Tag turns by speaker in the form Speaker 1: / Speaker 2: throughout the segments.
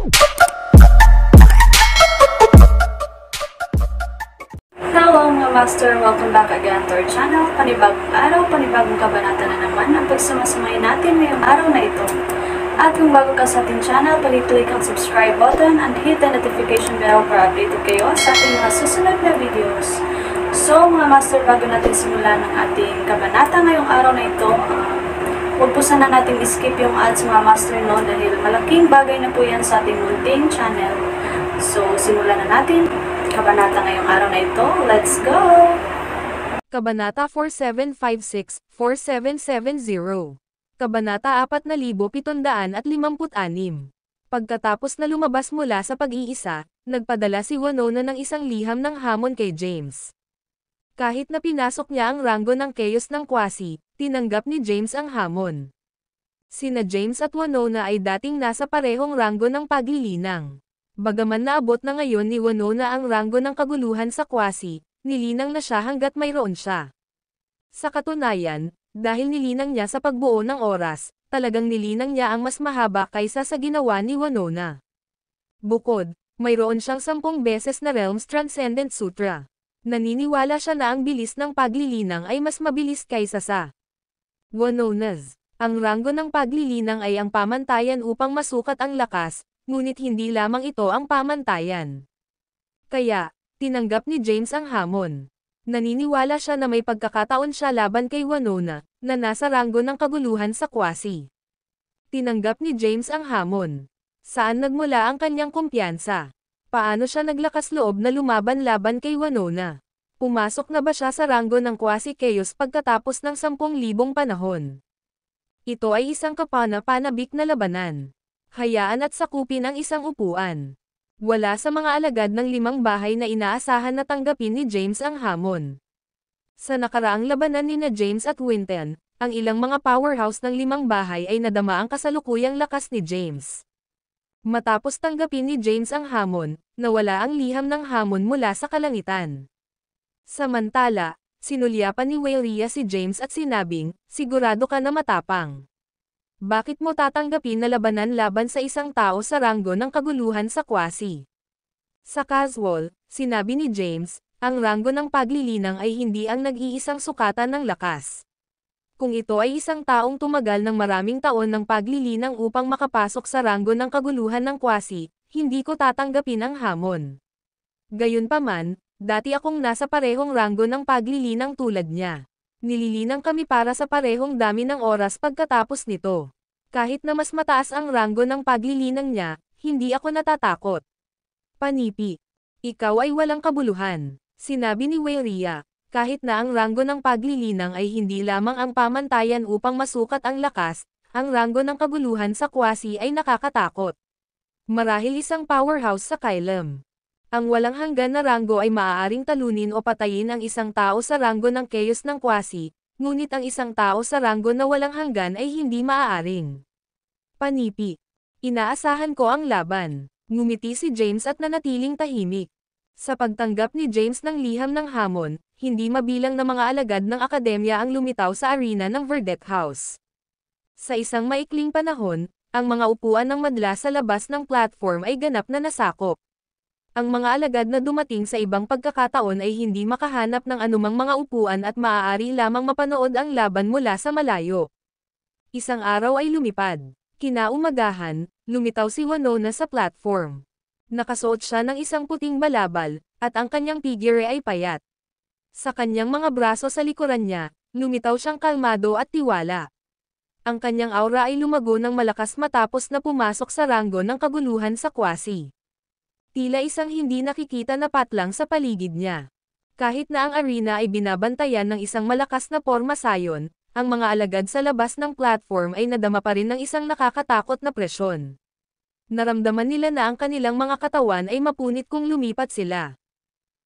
Speaker 1: Hello mga master! Welcome back again to our channel. Panibagong araw, panibagong kabanata na naman ang pagsumasamayin natin ngayong araw na ito. At kung bago ka sa ating channel, pag-click ang subscribe button and hit the notification bell para updated kayo sa ating mga susunod na videos. So mga master, bago natin simulan ang ating kabanata ngayong araw na ito, huwag po sana natin skip yung ads mga master no, dahil malaking bagay na po yan sa ating munting channel. So simulan na natin kabanata ngayong araw na ito. Let's go!
Speaker 2: Kabanata 4756-4770. Kabanata 4756. Pagkatapos na lumabas mula sa pag-iisa, nagpadala si Winona ng isang liham ng hamon kay James. Kahit na pinasok niya ang ranggo ng chaos ng Quasi, tinanggap ni James ang hamon. Sina James at Winona ay dating nasa parehong ranggo ng paglilinang. Bagaman naabot na ngayon ni Winona ang ranggo ng kaguluhan sa Quasi, nilinang na siya hanggat mayroon siya. Sa katunayan, dahil nilinang niya sa pagbuo ng oras, talagang nilinang niya ang mas mahaba kaysa sa ginawa ni Winona. Bukod, mayroon siyang 10 beses na Realms Transcendent Sutra. Naniniwala siya na ang bilis ng paglilinang ay mas mabilis kaysa sa Winona's. Ang ranggo ng paglilinang ay ang pamantayan upang masukat ang lakas, ngunit hindi lamang ito ang pamantayan. Kaya, tinanggap ni James ang hamon. Naniniwala siya na may pagkakataon siya laban kay Winona, na nasa ranggo ng kaguluhan sa Quasi. Tinanggap ni James ang hamon. Saan nagmula ang kanyang kumpiyansa? Paano siya naglakas loob na lumaban-laban kay Winona? Pumasok na ba siya sa ranggo ng Quasi Chaos pagkatapos ng 10,000 panahon? Ito ay isang kapana-panabik na labanan. Hayaan at sakupin ang isang upuan. Wala sa mga alagad ng 5 bahay na inaasahan na tanggapin ni James ang hamon. Sa nakaraang labanan ni James at Winton, ang ilang mga powerhouse ng 5 bahay ay nadama ang kasalukuyang lakas ni James. Matapos tanggapin ni James ang hamon, nawala ang liham ng hamon mula sa kalangitan. Samantala, sinulyapan ni Wailea si James at sinabing, "Sigurado ka na matapang. Bakit mo tatanggapin na labanan laban sa isang tao sa ranggo ng kaguluhan sa Quasi?" Sa casual, sinabi ni James, ang ranggo ng paglilinang ay hindi ang nag-iisang sukatan ng lakas. Kung ito ay isang taong tumagal ng maraming taon ng paglilinang upang makapasok sa ranggo ng kaguluhan ng Quasi, hindi ko tatanggapin ang hamon. Gayunpaman, dati akong nasa parehong ranggo ng paglilinang tulad niya. Nililinang kami para sa parehong dami ng oras pagkatapos nito. Kahit na mas mataas ang ranggo ng paglilinang niya, hindi ako natatakot. Panipi. Ikaw ay walang kabuluhan. Sinabi ni Wailea, kahit na ang ranggo ng paglilinang ay hindi lamang ang pamantayan upang masukat ang lakas, ang ranggo ng kaguluhan sa Quasi ay nakakatakot. Marahil isang powerhouse sa Kylem. Ang walang hanggan na ranggo ay maaaring talunin o patayin ang isang tao sa ranggo ng chaos ng Quasi, ngunit ang isang tao sa ranggo na walang hanggan ay hindi maaaring. Panipi. Inaasahan ko ang laban. Ngumiti si James at nanatiling tahimik. Sa pagtanggap ni James ng liham ng hamon, hindi mabilang na mga alagad ng akademya ang lumitaw sa arena ng Verdet House. Sa isang maikling panahon, ang mga upuan ng madla sa labas ng platform ay ganap na nasakop. Ang mga alagad na dumating sa ibang pagkakataon ay hindi makahanap ng anumang mga upuan at maaari lamang mapanood ang laban mula sa malayo. Isang araw ay lumipad. Kinaumagahan, lumitaw si Winona sa platform. Nakasuot siya ng isang puting balabal, at ang kanyang figure ay payat. Sa kanyang mga braso sa likuran niya, lumitaw siyang kalmado at tiwala. Ang kanyang aura ay lumago ng malakas matapos na pumasok sa ranggo ng kaguluhan sa Quasi. Tila isang hindi nakikita na patlang sa paligid niya. Kahit na ang arena ay binabantayan ng isang malakas na porma sayon, ang mga alagad sa labas ng platform ay nadama pa rin ng isang nakakatakot na presyon. Naramdaman nila na ang kanilang mga katawan ay mapunit kung lumipat sila.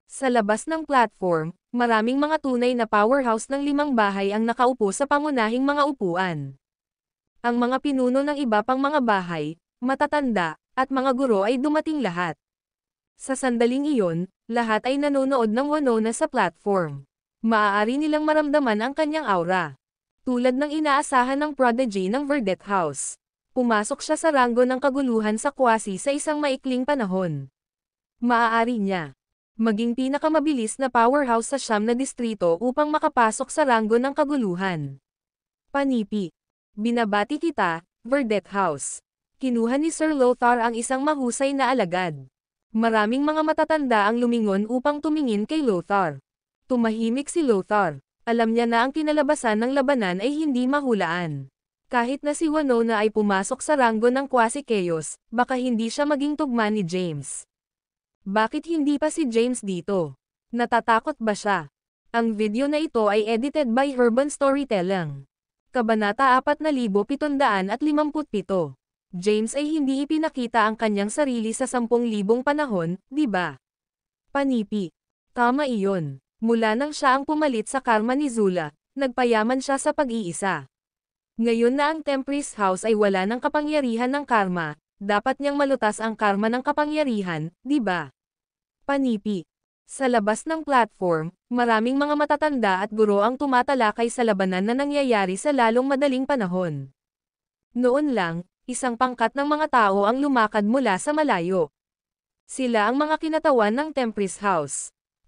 Speaker 2: Sa labas ng platform, maraming mga tunay na powerhouse ng 5 bahay ang nakaupo sa pangunahing mga upuan. Ang mga pinuno ng iba pang mga bahay, matatanda, at mga guro ay dumating lahat. Sa sandaling iyon, lahat ay nanonood ng Winona sa platform. Maaari nilang maramdaman ang kanyang aura. Tulad ng inaasahan ng prodigy ng Verdet House. Pumasok siya sa ranggo ng kaguluhan sa Kwasi sa isang maikling panahon. Maaari niya maging pinakamabilis na powerhouse sa siyam na distrito upang makapasok sa ranggo ng kaguluhan. Panipi. Binabati kita, Verdet House. Kinuha ni Sir Lothar ang isang mahusay na alagad. Maraming mga matatanda ang lumingon upang tumingin kay Lothar. Tumahimik si Lothar. Alam niya na ang kinalabasan ng labanan ay hindi mahulaan. Kahit na si Winona ay pumasok sa ranggo ng Kwasi Chaos, baka hindi siya maging tugma ni James. Bakit hindi pa si James dito? Natatakot ba siya? Ang video na ito ay edited by Herban Storytelling. Kabanata 4757. James ay hindi ipinakita ang kanyang sarili sa 10,000 panahon, di ba? Panipi. Tama iyon. Mula nang siya ang pumalit sa karma ni Zula, nagpayaman siya sa pag-iisa. Ngayon na ang Tempest House ay wala ng kapangyarihan ng karma, dapat niyang malutas ang karma ng kapangyarihan, di ba? Panipi. Sa labas ng platform, maraming mga matatanda at guro ang tumatalakay sa labanan na nangyayari sa lalong madaling panahon. Noon lang, isang pangkat ng mga tao ang lumakad mula sa malayo. Sila ang mga kinatawan ng Tempest House.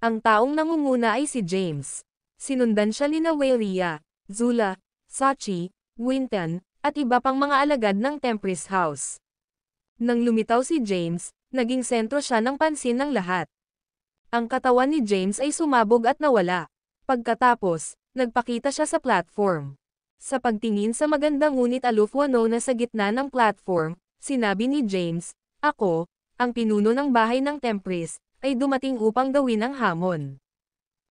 Speaker 2: Ang taong nangunguna ay si James. Sinundan siya ni Wayria, Zula, Sachi, Winton, at iba pang mga alagad ng Tempest House. Nang lumitaw si James, naging sentro siya ng pansin ng lahat. Ang katawan ni James ay sumabog at nawala. Pagkatapos, nagpakita siya sa platform. Sa pagtingin sa magandang ngunit aloof Winona sa gitna ng platform, sinabi ni James, "Ako, ang pinuno ng bahay ng Tempest, ay dumating upang gawin ang hamon."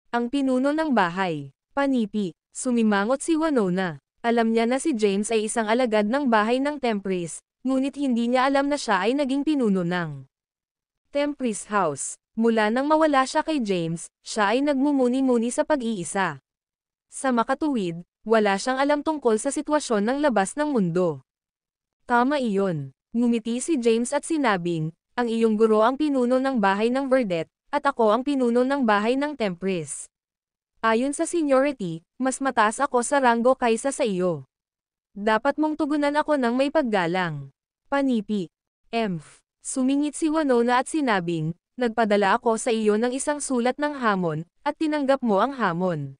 Speaker 2: Ang pinuno ng bahay. Panipi. Sumimangot si Winona. Alam niya na si James ay isang alagad ng bahay ng Tempest, ngunit hindi niya alam na siya ay naging pinuno ng Tempest House. Mula nang mawala siya kay James, siya ay nagmumuni-muni sa pag-iisa. Sa makatuwid, wala siyang alam tungkol sa sitwasyon ng labas ng mundo. Tama iyon. Ngumiti si James at sinabing, "Ang iyong guro ang pinuno ng bahay ng Verdet, at ako ang pinuno ng bahay ng Tempest. Ayon sa seniority, mas mataas ako sa ranggo kaysa sa iyo. Dapat mong tugunan ako ng may paggalang." Panipi. Sumingit si Winona at sinabing, "Nagpadala ako sa iyo ng isang sulat ng hamon, at tinanggap mo ang hamon.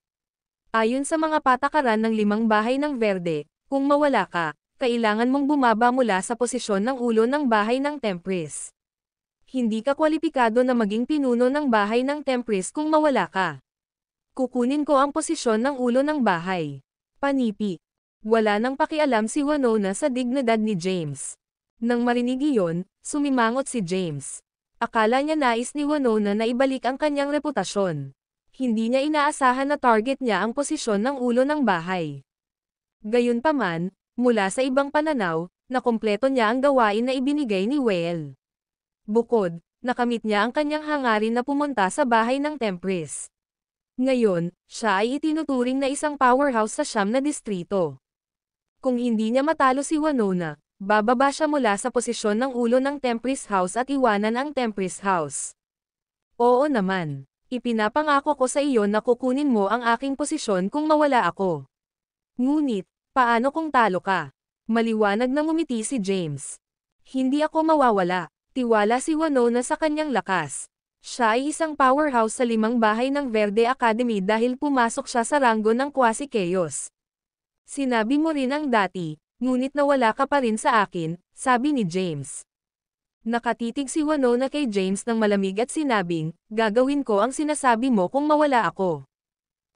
Speaker 2: Ayon sa mga patakaran ng 5 bahay ng Verde, kung mawala ka, kailangan mong bumaba mula sa posisyon ng ulo ng bahay ng Tempest. Hindi ka kwalipikado na maging pinuno ng bahay ng Tempest kung mawala ka. Kukunin ko ang posisyon ng ulo ng bahay." Panipi. Wala nang pakialam si Winona sa dignidad ni James. Nang marinig iyon, sumimangot si James. Akala niya nais ni Winona na ibalik ang kanyang reputasyon. Hindi niya inaasahan na target niya ang posisyon ng ulo ng bahay. Gayunpaman, mula sa ibang pananaw, nakumpleto niya ang gawain na ibinigay ni Whale. Bukod, nakamit niya ang kanyang hangarin na pumunta sa bahay ng Tempest. Ngayon, siya ay itinuturing na isang powerhouse sa 9 na distrito. Kung hindi niya matalo si Winona, bababa siya mula sa posisyon ng ulo ng Tempest House at iwanan ang Tempest House. Oo naman. Ipinapangako ko sa iyo na kukunin mo ang aking posisyon kung mawala ako. Ngunit, paano kung talo ka? Maliwanag na ngumiti si James. Hindi ako mawawala. Tiwala si Winona sa kanyang lakas. Siya ay isang powerhouse sa 5 bahay ng Verde Academy dahil pumasok siya sa ranggo ng Kwasi Chaos. Sinabi mo rin ang dati, ngunit nawala ka pa rin sa akin, sabi ni James. Nakatitig si Winona kay James ng malamig at sinabing, "Gagawin ko ang sinasabi mo kung mawala ako.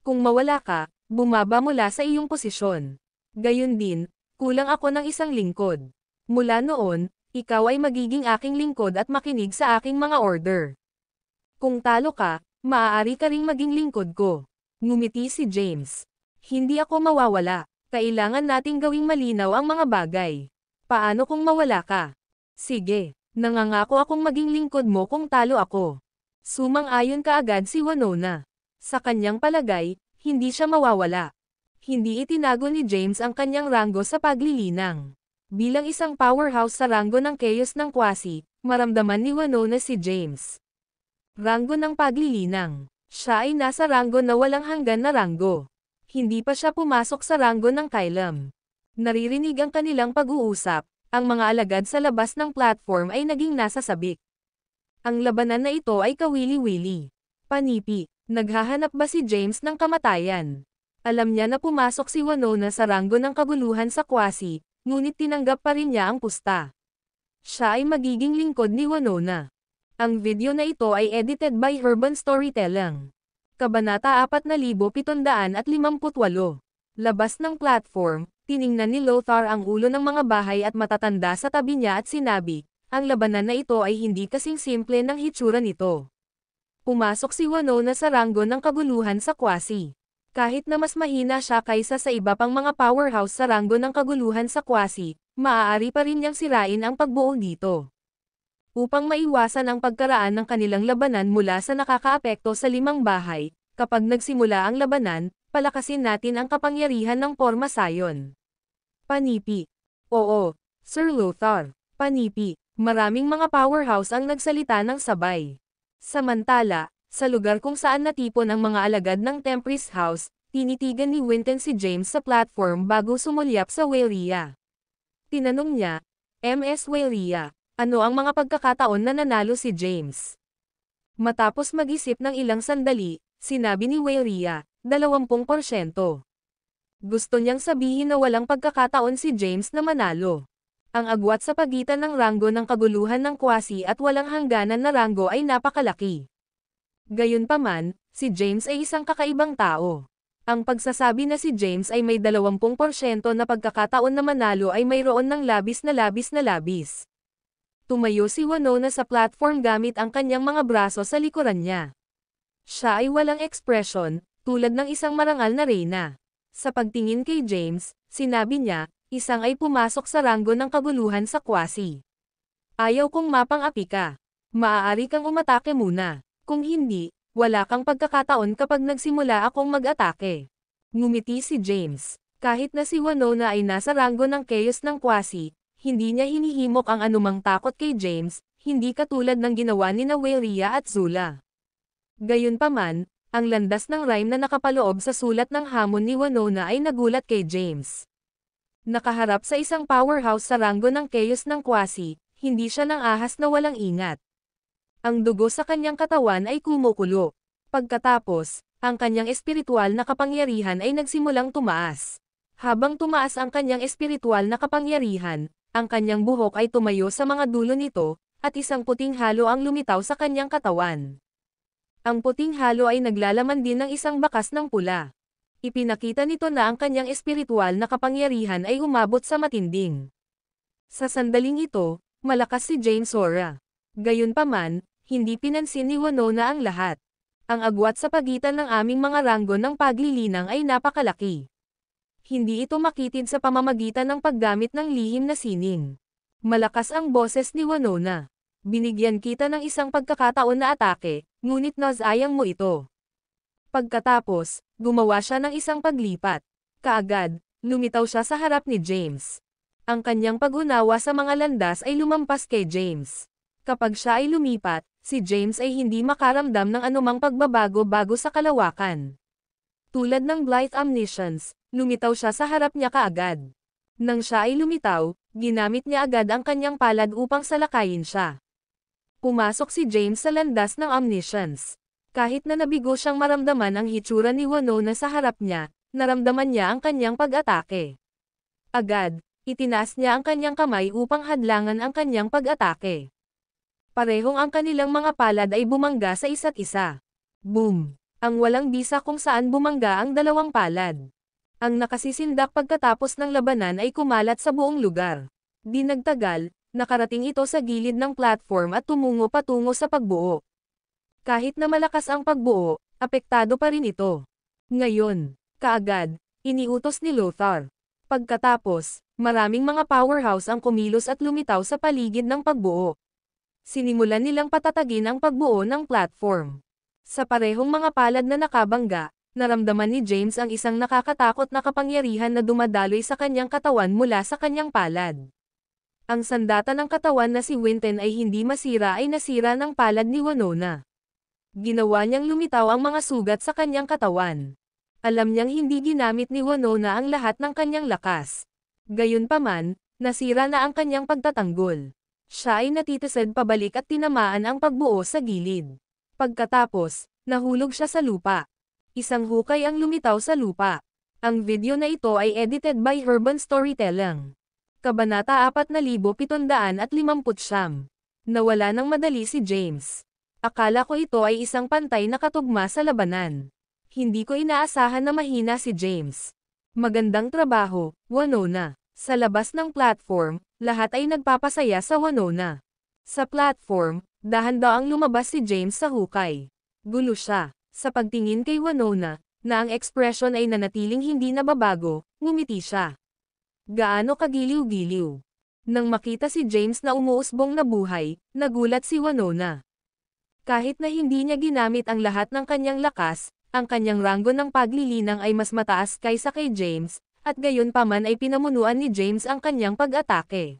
Speaker 2: Kung mawala ka, bumaba mula sa iyong posisyon. Gayon din, kulang ako ng isang lingkod. Mula noon, ikaw ay magiging aking lingkod at makinig sa aking mga order. Kung talo ka, maaari ka ring maging lingkod ko." Ngumiti si James. Hindi ako mawawala. Kailangan nating gawing malinaw ang mga bagay. Paano kung mawala ka? Sige, nangangako akong maging lingkod mo kung talo ako. Sumang-ayon kaagad si Winona. Sa kanyang palagay, hindi siya mawawala. Hindi itinago ni James ang kanyang ranggo sa paglilinang. Bilang isang powerhouse sa ranggo ng Chaos ng Kwasi, maramdaman ni Winona si James. Ranggo ng paglilinang. Siya ay nasa ranggo na walang hanggan na ranggo. Hindi pa siya pumasok sa ranggo ng Kailam. Naririnig ang kanilang pag-uusap, Ang mga alagad sa labas ng platform ay naging nasa sabik. Ang labanan na ito ay kawili-wili. Panipi, naghahanap ba si James ng kamatayan? Alam niya na pumasok si Winona sa ranggo ng kaguluhan sa Kwasi, ngunit tinanggap pa rin niya ang pusta. Siya ay magiging lingkod ni Winona. Ang video na ito ay edited by Urban Storytelling. Kabanata 4758. Labas ng platform, tiningnan ni Lothar ang ulo ng mga bahay at matatanda sa tabi niya at sinabi, ang labanan na ito ay hindi kasing simple ng hitsura nito. Pumasok si Winona sa ranggo ng kaguluhan sa Kwasi. Kahit na mas mahina siya kaysa sa iba pang mga powerhouse sa ranggo ng kaguluhan sa Kwasi, maaari pa rin niyang sirain ang pagbuo dito. Upang maiwasan ang pagkaraan ng kanilang labanan mula sa nakakaapekto sa 5 bahay, kapag nagsimula ang labanan, palakasin natin ang kapangyarihan ng Porma Sayon. Panipi. Oo, Sir Lothar. Panipi. Maraming mga powerhouse ang nagsalita ng sabay. Samantala, sa lugar kung saan natipon ang mga alagad ng Tempest House, tinitigan ni Winton si James sa platform bago sumulyap sa Weyria. Tinanong niya, Ms. Weyria, ano ang mga pagkakataon na nanalo si James? Matapos mag-isip ng ilang sandali, sinabi ni Weyria, 20%. Gusto niyang sabihin na walang pagkakataon si James na manalo. Ang agwat sa pagitan ng ranggo ng kaguluhan ng Kwasi at walang hangganan na ranggo ay napakalaki. Gayunpaman, si James ay isang kakaibang tao. Ang pagsasabi na si James ay may 20% na pagkakataon na manalo ay mayroon ng labis na labis. Tumayo si Winona sa platform gamit ang kanyang mga braso sa likuran niya. Siya ay walang ekspresyon, tulad ng isang marangal na reyna. Sa pagtingin kay James, sinabi niya, isang ay pumasok sa ranggo ng kaguluhan sa Kwasi. Ayaw kong mapang-api ka. Maaari kang umatake muna. Kung hindi, wala kang pagkakataon kapag nagsimula akong mag-atake. Ngumiti si James. Kahit na si Winona ay nasa ranggo ng chaos ng Kwasi, hindi niya hinihimok ang anumang takot kay James, hindi katulad ng ginawa ni Weyria at Zula. Gayunpaman, ang landas ng rhyme na nakapaloob sa sulat ng hamon ni Winona ay nagulat kay James. Nakaharap sa isang powerhouse sa ranggo ng chaos ng Kwasi, hindi siya nang ahas na walang ingat. Ang dugo sa kanyang katawan ay kumukulo. Pagkatapos, ang kanyang espiritual na kapangyarihan ay nagsimulang tumaas. Habang tumaas ang kanyang espiritual na kapangyarihan, ang kanyang buhok ay tumayo sa mga dulo nito, at isang puting halo ang lumitaw sa kanyang katawan. Ang puting halo ay naglalaman din ng isang bakas ng pula. Ipinakita nito na ang kanyang espiritual na kapangyarihan ay umabot sa matinding. Sa sandaling ito, malakas si James Sora. Gayunpaman, hindi pinansin ni Winona ang lahat. Ang agwat sa pagitan ng aming mga ranggo ng paglilinang ay napakalaki. Hindi ito makitid sa pamamagitan ng paggamit ng lihim na sining. Malakas ang boses ni Winona. Binigyan kita ng isang pagkakataon na atake, ngunit nasayang mo ito. Pagkatapos, gumawa siya ng isang paglipat. Kaagad, lumitaw siya sa harap ni James. Ang kanyang pag-unawa sa mga landas ay lumampas kay James. Kapag siya ay lumipat, si James ay hindi makaramdam ng anumang pagbabago bago sa kalawakan. Tulad ng Blithe Omniscience, lumitaw siya sa harap niya kaagad. Nang siya ay lumitaw, ginamit niya agad ang kanyang palad upang salakayin siya. Pumasok si James sa landas ng Omniscience. Kahit na nabigo siyang maramdaman ang hitsura ni Winona sa harap niya, naramdaman niya ang kanyang pag-atake. Agad, itinaas niya ang kanyang kamay upang hadlangan ang kanyang pag-atake. Parehong ang kanilang mga palad ay bumangga sa isa't isa. Boom! Ang walang bisa kung saan bumangga ang dalawang palad. Ang nakasisindak pagkatapos ng labanan ay kumalat sa buong lugar. Di nagtagal, nakarating ito sa gilid ng platform at tumungo patungo sa pagbuo. Kahit na malakas ang pagbuo, apektado pa rin ito. Ngayon, kaagad, iniutos ni Lothar. Pagkatapos, maraming mga powerhouse ang kumilos at lumitaw sa paligid ng pagbuo. Sinimulan nilang patatagin ang pagbuo ng platform. Sa parehong mga palad na nakabangga, naramdaman ni James ang isang nakakatakot na kapangyarihan na dumadaloy sa kanyang katawan mula sa kanyang palad. Ang sandata ng katawan na si Winton ay hindi masira ay nasira ng palad ni Winona. Ginawa niyang lumitaw ang mga sugat sa kanyang katawan. Alam niyang hindi ginamit ni Winona ang lahat ng kanyang lakas. Gayunpaman, Nasira na ang kanyang pagtatanggol. Siya ay natitisod pabalik at tinamaan ang pagbuo sa gilid. Pagkatapos, nahulog siya sa lupa. Isang hukay ang lumitaw sa lupa. Ang video na ito ay edited by Urban Storytelling. Kabanata 4759. Nawala ng madali si James. Akala ko ito ay isang pantay na katugma sa labanan. Hindi ko inaasahan na mahina si James. Magandang trabaho, Winona. Sa labas ng platform, lahat ay nagpapasaya sa Winona. Sa platform, dahan-daang lumabas si James sa hukay. Gulo siya. Sa pagtingin kay Winona, na ang ekspresyon ay nanatiling hindi nababago, ngumiti siya. Gaano kagiliw-giliw. Nang makita si James na umuusbong na buhay, nagulat si Winona. Kahit na hindi niya ginamit ang lahat ng kanyang lakas, ang kanyang ranggo ng paglilinang ay mas mataas kaysa kay James, at gayon pa man ay pinamunuan ni James ang kanyang pag-atake.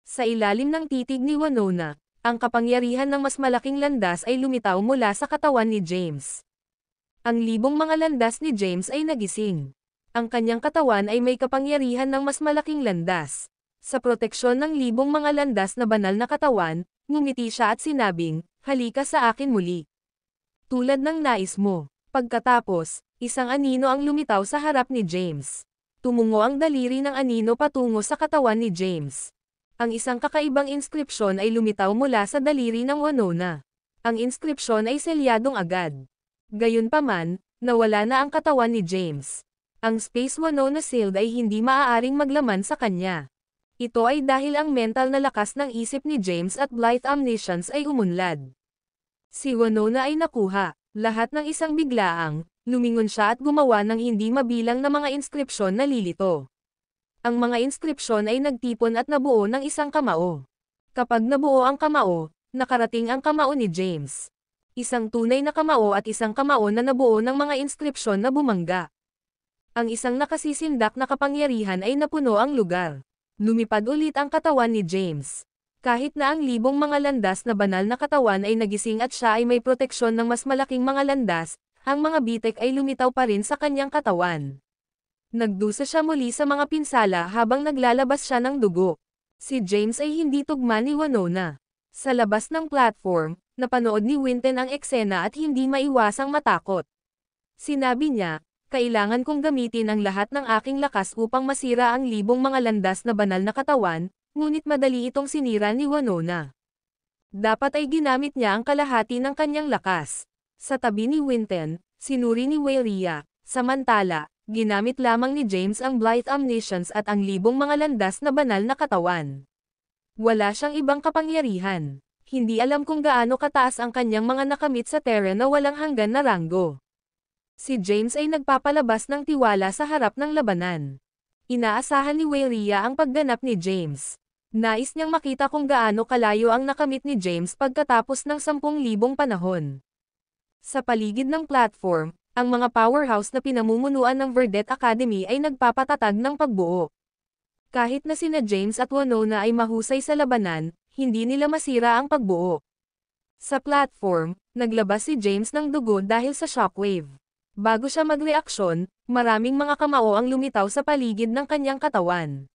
Speaker 2: Sa ilalim ng titig ni Winona, ang kapangyarihan ng mas malaking landas ay lumitaw mula sa katawan ni James. Ang libong mga landas ni James ay nagising. Ang kanyang katawan ay may kapangyarihan ng mas malaking landas. Sa proteksyon ng libong mga landas na banal na katawan, ngumiti siya at sinabing, "Halika sa akin muli. Tulad ng nais mo." Pagkatapos, isang anino ang lumitaw sa harap ni James. Tumungo ang daliri ng anino patungo sa katawan ni James. Ang isang kakaibang inskripsyon ay lumitaw mula sa daliri ng Winona. Ang inskripsyon ay selyadong agad. Gayunpaman, nawala na ang katawan ni James. Ang Space Winona Shield ay hindi maaaring maglaman sa kanya. Ito ay dahil ang mental na lakas ng isip ni James at Blythe Omniscience ay umunlad. Si Winona ay nakuha, lahat ng isang biglaang, lumingon siya at gumawa ng hindi mabilang na mga inskripsyon na lilito. Ang mga inskripsyon ay nagtipon at nabuo ng isang kamao. Kapag nabuo ang kamao, nakarating ang kamao ni James. Isang tunay na kamao at isang kamao na nabuo ng mga inskripsyon na bumangga. Ang isang nakasisindak na kapangyarihan ay napuno ang lugar. Lumipad ulit ang katawan ni James. Kahit na ang libong mga landas na banal na katawan ay nagising at siya ay may proteksyon ng mas malaking mga landas, ang mga bitek ay lumitaw pa rin sa kanyang katawan. Nagdusa siya muli sa mga pinsala habang naglalabas siya ng dugo. Si James ay hindi tugma ni Winona. Sa labas ng platform, napanood ni Winton ang eksena at hindi maiwasang matakot. Sinabi niya, "Kailangan kong gamitin ang lahat ng aking lakas upang masira ang libong mga landas na banal na katawan, ngunit madali itong sinira ni Winona. Dapat ay ginamit niya ang kalahati ng kanyang lakas." Sa tabi ni Winton, sinuri ni Waeria, samantala, ginamit lamang ni James ang Blythe Omniscience at ang libong mga landas na banal na katawan. Wala siyang ibang kapangyarihan. Hindi alam kung gaano kataas ang kanyang mga nakamit sa Terra na walang hanggan na ranggo. Si James ay nagpapalabas ng tiwala sa harap ng labanan. Inaasahan ni Waeria ang pagganap ni James. Nais niyang makita kung gaano kalayo ang nakamit ni James pagkatapos ng 10,000 panahon. Sa paligid ng platform, ang mga powerhouse na pinamumunuan ng Verdette Academy ay nagpapatatag ng pagbuo. Kahit na sina James at Winona ay mahusay sa labanan, hindi nila masira ang pagbuo. Sa platform, naglabas si James ng dugo dahil sa shockwave. Bago siya magreaksyon, maraming mga kamao ang lumitaw sa paligid ng kanyang katawan.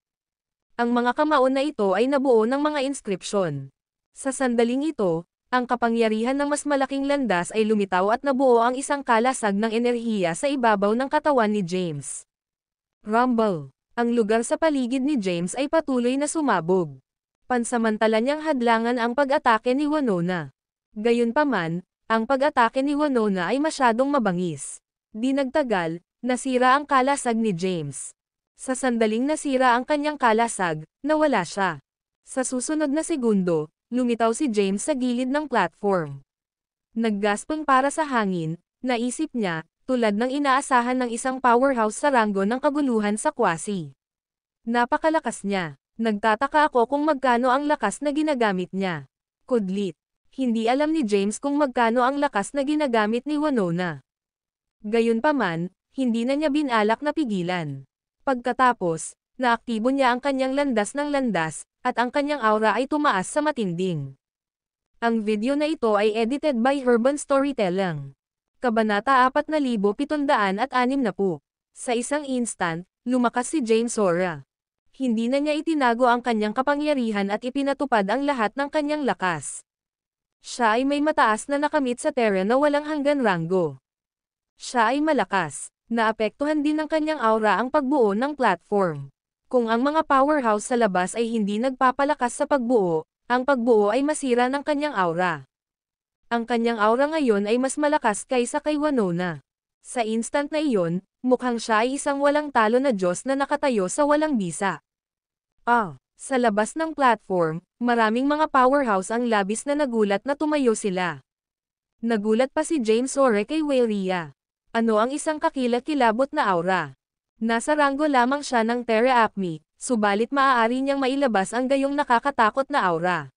Speaker 2: Ang mga kamao na ito ay nabuo ng mga inskripsyon. Sa sandaling ito, ang kapangyarihan ng mas malaking landas ay lumitaw at nabuo ang isang kalasag ng enerhiya sa ibabaw ng katawan ni James. Rumble. Ang lugar sa paligid ni James ay patuloy na sumabog. Pansamantala niyang hadlangan ang pag-atake ni Winona. Gayunpaman, ang pag-atake ni Winona ay masyadong mabangis. Di nagtagal, nasira ang kalasag ni James. Sa sandaling nasira ang kanyang kalasag, nawala siya. Sa susunod na segundo, lumitaw si James sa gilid ng platform. Naggaspang para sa hangin, naisip niya, tulad ng inaasahan ng isang powerhouse sa ranggo ng kaguluhan sa Quasi. Napakalakas niya. Nagtataka ako kung magkano ang lakas na ginagamit niya. Kudlit. Hindi alam ni James kung magkano ang lakas na ginagamit ni Winona. Gayunpaman, hindi na niya binalak na pigilan. Pagkatapos, naaktibo niya ang kanyang landas ng landas, at ang kanyang aura ay tumaas sa matinding. Ang video na ito ay edited by Urban Storytelling. Kabanata 4760. Sa isang instant, lumakas si James Sora. Hindi na niya itinago ang kanyang kapangyarihan at ipinatupad ang lahat ng kanyang lakas. Siya ay may mataas na nakamit sa Terra na walang hanggan ranggo. Siya ay malakas. Naapektuhan din ng kanyang aura ang pagbuo ng platform. Kung ang mga powerhouse sa labas ay hindi nagpapalakas sa pagbuo, ang pagbuo ay masira ng kanyang aura. Ang kanyang aura ngayon ay mas malakas kaysa kay Winona. Sa instant na iyon, mukhang siya ay isang walang talo na Diyos na nakatayo sa walang bisa. Sa labas ng platform, maraming mga powerhouse ang labis na nagulat na tumayo sila. Nagulat pa si James Ore kay Weyria. Ano ang isang kakilakilabot na aura? Nasa ranggo lamang siya ng Terra Acme, subalit maaari niyang mailabas ang gayong nakakatakot na aura.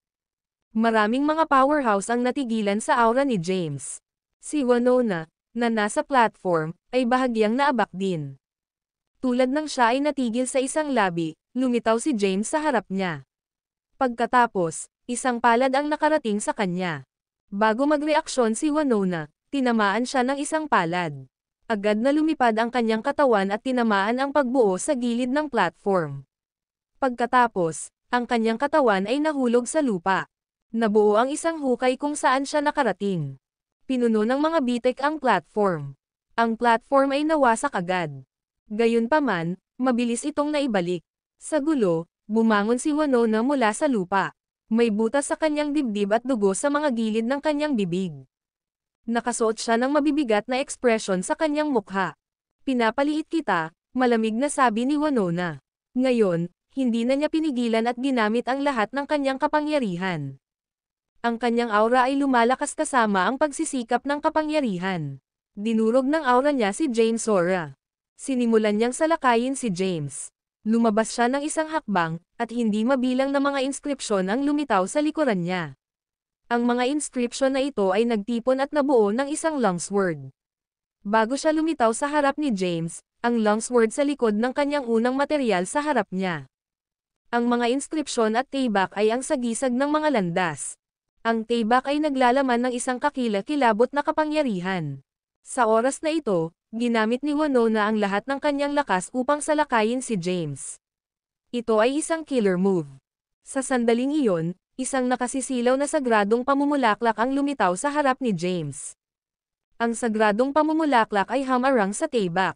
Speaker 2: Maraming mga powerhouse ang natigilan sa aura ni James. Si Winona, na nasa platform, ay bahagyang naabak din. Tulad ng siya ay natigil sa isang labi, lumitaw si James sa harap niya. Pagkatapos, isang palad ang nakarating sa kanya. Bago magreaksyon si Winona, tinamaan siya ng isang palad. Agad na lumipad ang kanyang katawan at tinamaan ang pagbuo sa gilid ng platform. Pagkatapos, ang kanyang katawan ay nahulog sa lupa. Nabuo ang isang hukay kung saan siya nakarating. Pinuno ng mga bitek ang platform. Ang platform ay nawasak agad. Gayunpaman, mabilis itong naibalik. Sa gulo, bumangon si Winona mula sa lupa. May butas sa kanyang dibdib at dugo sa mga gilid ng kanyang bibig. Nakasuot siya ng mabibigat na ekspresyon sa kanyang mukha. Pinapaliit kita, malamig na sabi ni Winona. Ngayon, hindi na niya pinigilan at ginamit ang lahat ng kanyang kapangyarihan. Ang kanyang aura ay lumalakas kasama ang pagsisikap ng kapangyarihan. Dinurog ng aura niya si James Ore. Sinimulan niyang salakayin si James. Lumabas siya ng isang hakbang, at hindi mabilang na mga inskripsyon ang lumitaw sa likuran niya. Ang mga inskripsyon na ito ay nagtipon at nabuo ng isang longsword. Bago siya lumitaw sa harap ni James, ang longsword sa likod ng kanyang unang material sa harap niya. Ang mga inskripsyon at taybak ay ang sagisag ng mga landas. Ang taybak ay naglalaman ng isang kakilakilabot na kapangyarihan. Sa oras na ito, ginamit ni Winona ang lahat ng kanyang lakas upang salakayin si James. Ito ay isang killer move. Sa sandaling iyon, isang nakasisilaw na sagradong pamumulaklak ang lumitaw sa harap ni James. Ang sagradong pamumulaklak ay hamarang sa taybak.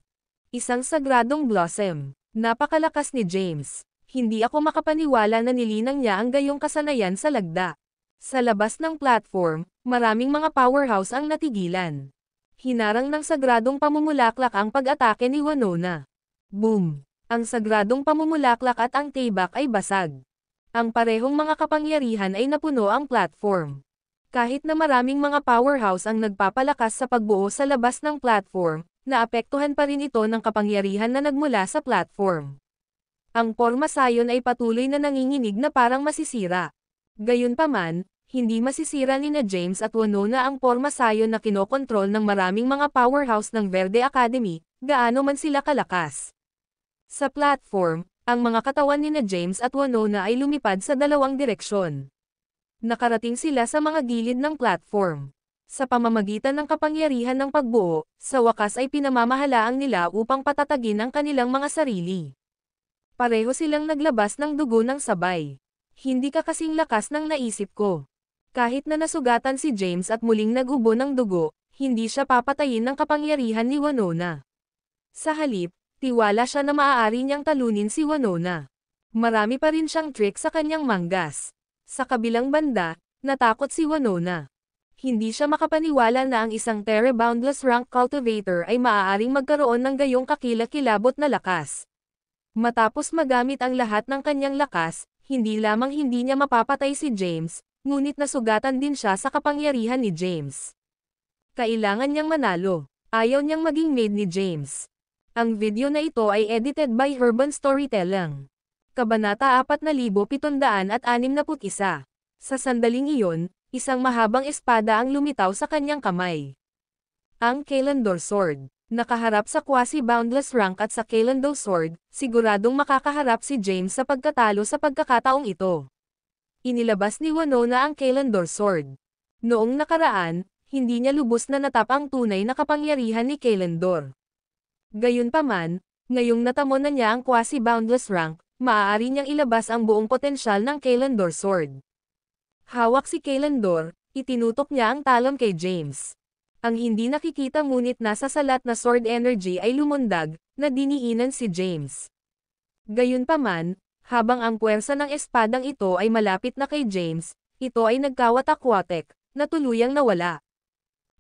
Speaker 2: Isang sagradong blossom. Napakalakas ni James. Hindi ako makapaniwala na nilinang niya ang gayong kasanayan sa lagda. Sa labas ng platform, maraming mga powerhouse ang natigilan. Hinarang ng sagradong pamumulaklak ang pag-atake ni Winona. Boom! Ang sagradong pamumulaklak at ang taybak ay basag. Ang parehong mga kapangyarihan ay napuno ang platform. Kahit na maraming mga powerhouse ang nagpapalakas sa pagbuo sa labas ng platform, naapektuhan pa rin ito ng kapangyarihan na nagmula sa platform. Ang pormasayon ay patuloy na nanginginig na parang masisira. Gayunpaman, hindi masisira ni na James at Winona ang pormasayon na kinokontrol ng maraming mga powerhouse ng Verde Academy, gaano man sila kalakas. Sa platform, ang mga katawan ni na James at Winona ay lumipad sa dalawang direksyon. Nakarating sila sa mga gilid ng platform. Sa pamamagitan ng kapangyarihan ng pagbuo, sa wakas ay pinamamahalaang nila upang patatagin ang kanilang mga sarili. Pareho silang naglabas ng dugo ng sabay. Hindi ka kasing lakas ng naisip ko. Kahit na nasugatan si James at muling nagubo ng dugo, hindi siya papatayin ng kapangyarihan ni Winona. Sa halip, tiwala siya na maaari niyang talunin si Winona. Marami pa rin siyang trick sa kanyang manggas. Sa kabilang banda, natakot si Winona. Hindi siya makapaniwala na ang isang Terra Boundless Rank Cultivator ay maaaring magkaroon ng gayong kakilakilabot na lakas. Matapos magamit ang lahat ng kanyang lakas, hindi lamang hindi niya mapapatay si James, ngunit nasugatan din siya sa kapangyarihan ni James. Kailangan niyang manalo. Ayaw niyang maging maid ni James. Ang video na ito ay edited by Urban Storytelling. Kabanata 4761. Sa sandaling iyon, isang mahabang espada ang lumitaw sa kanyang kamay. Ang Kalandor Sword. Nakaharap sa quasi-boundless rank at sa Kalandor Sword, siguradong makakaharap si James sa pagkatalo sa pagkakataong ito. Inilabas ni Winona ang Kalandor Sword. Noong nakaraan, hindi niya lubos na natap ang tunay na kapangyarihan ni Kalandor. Gayunpaman, ngayong natamo na niya ang quasi-boundless rank, maaari niyang ilabas ang buong potensyal ng Kalandor Sword. Hawak si Kalandor, itinutok niya ang talon kay James. Ang hindi nakikita ngunit nasa salat na sword energy ay lumundag, na diniinan si James. Gayunpaman, habang ang puwersa ng espadang ito ay malapit na kay James, ito ay nagkawatak-watek, na tuluyang nawala.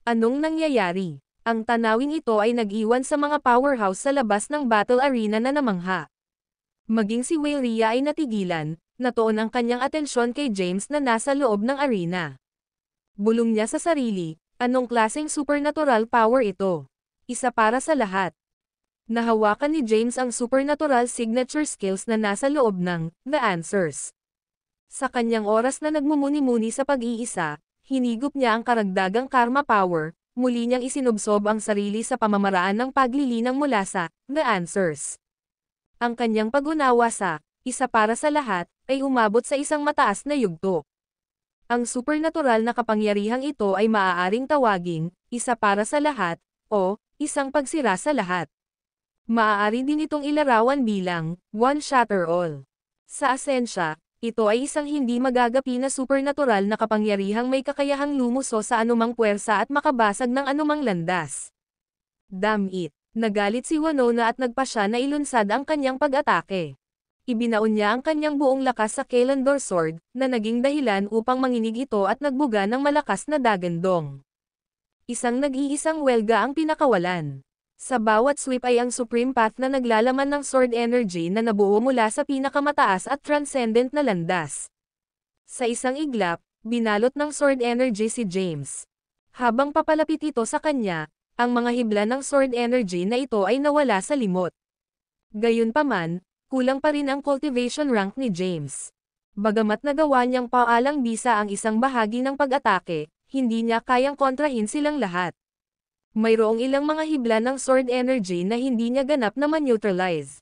Speaker 2: Anong nangyayari? Ang tanawing ito ay nag-iwan sa mga powerhouse sa labas ng battle arena na namangha. Maging si Wayria ay natigilan, natuon ang kanyang atensyon kay James na nasa loob ng arena. Bulong niya sa sarili, anong klaseng supernatural power ito? Isa para sa lahat. Nahawakan ni James ang supernatural signature skills na nasa loob ng The Answers. Sa kanyang oras na nagmumuni-muni sa pag-iisa, hinigop niya ang karagdagang karma power, muli niyang isinubsob ang sarili sa pamamaraan ng paglilinang mula sa The Answers. Ang kanyang pag-unawa sa isa para sa lahat ay umabot sa isang mataas na yugto. Ang supernatural na kapangyarihang ito ay maaaring tawaging isa para sa lahat o isang pagsira sa lahat. Maaari din itong ilarawan bilang one shatter all. Sa asensya, ito ay isang hindi magagapi na supernatural na kapangyarihang may kakayahang lumuso sa anumang puwersa at makabasag ng anumang landas. Damn it! Nagalit si Winona at nagpasya na ilunsad ang kanyang pag-atake. Ibinaon niya ang kanyang buong lakas sa Kalandor Sword, na naging dahilan upang manginig ito at nagbuga ng malakas na dagandong. Isang nag-iisang welga ang pinakawalan. Sa bawat sweep ay ang Supreme Path na naglalaman ng sword energy na nabuo mula sa pinakamataas at transcendent na landas. Sa isang iglap, binalot ng sword energy si James. Habang papalapit ito sa kanya, ang mga hibla ng sword energy na ito ay nawala sa limot. Gayunpaman, kulang pa rin ang cultivation rank ni James. Bagamat nagawa niyang paalang bisa ang isang bahagi ng pag-atake, hindi niya kayang kontrahin silang lahat. Mayroong ilang mga hibla ng sword energy na hindi niya ganap na ma-neutralize.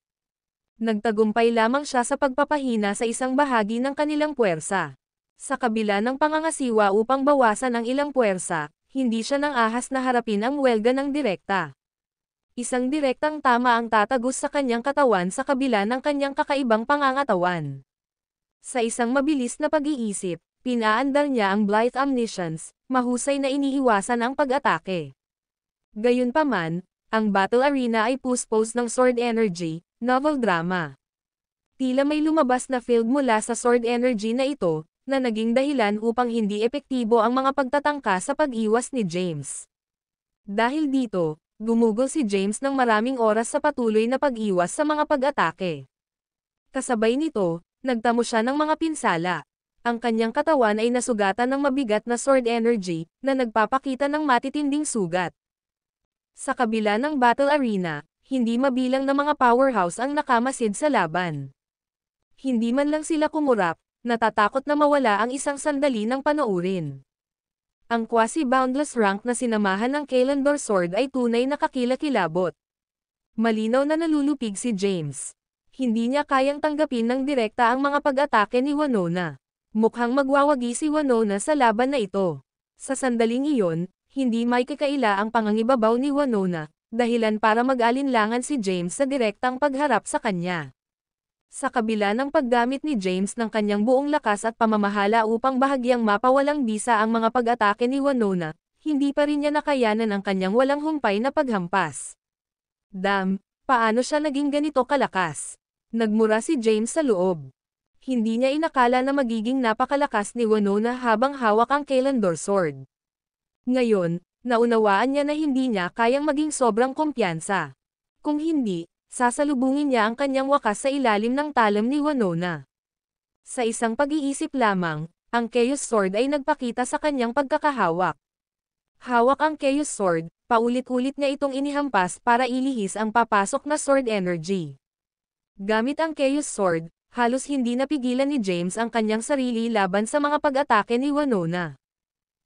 Speaker 2: Nagtagumpay lamang siya sa pagpapahina sa isang bahagi ng kanilang puwersa. Sa kabila ng pangangasiwa upang bawasan ang ilang puwersa, hindi siya nang ahas na harapin ang welga ng direkta. Isang direktang tama ang tatagos sa kanyang katawan sa kabila ng kanyang kakaibang pangangatawan. Sa isang mabilis na pag-iisip, pinaandar niya ang Blithe Omniscience, mahusay na iniiwasan ang pag-atake. Gayunpaman, ang battle arena ay puspos ng sword energy, novel drama. Tila may lumabas na field mula sa sword energy na ito, na naging dahilan upang hindi epektibo ang mga pagtatangka sa pag-iwas ni James. Dahil dito, gumugol si James ng maraming oras sa patuloy na pag-iwas sa mga pag-atake. Kasabay nito, nagtamo siya ng mga pinsala. Ang kanyang katawan ay nasugatan ng mabigat na sword energy, na nagpapakita ng matitinding sugat. Sa kabila ng battle arena, hindi mabilang na mga powerhouse ang nakamasid sa laban. Hindi man lang sila kumurap, natatakot na mawala ang isang sandali ng panoorin. Ang quasi-boundless rank na sinamahan ng Kalandor Sword ay tunay na kakilakilabot. Malinaw na nalulupig si James. Hindi niya kayang tanggapin ng direkta ang mga pag-atake ni Winona. Mukhang magwawagi si Winona sa laban na ito. Sa sandaling iyon, hindi may kakaila ang pangangibabaw ni Winona, dahilan para mag-alinlangan si James sa direktang pagharap sa kanya. Sa kabila ng paggamit ni James ng kanyang buong lakas at pamamahala upang bahagyang mapawalang bisa ang mga pag-atake ni Winona, hindi pa rin niya nakayanan ang kanyang walang humpay na paghampas. Damn, paano siya naging ganito kalakas? Nagmura si James sa loob. Hindi niya inakala na magiging napakalakas ni Winona habang hawak ang Kalandor Sword. Ngayon, naunawaan niya na hindi niya kayang maging sobrang kumpiyansa. Kung hindi, sasalubungin niya ang kanyang wakas sa ilalim ng talam ni Winona. Sa isang pag-iisip lamang, ang Chaos Sword ay nagpakita sa kanyang pagkakahawak. Hawak ang Chaos Sword, paulit-ulit niya itong inihampas para ilihis ang papasok na sword energy. Gamit ang Chaos Sword, halos hindi napigilan ni James ang kanyang sarili laban sa mga pag-atake ni Winona.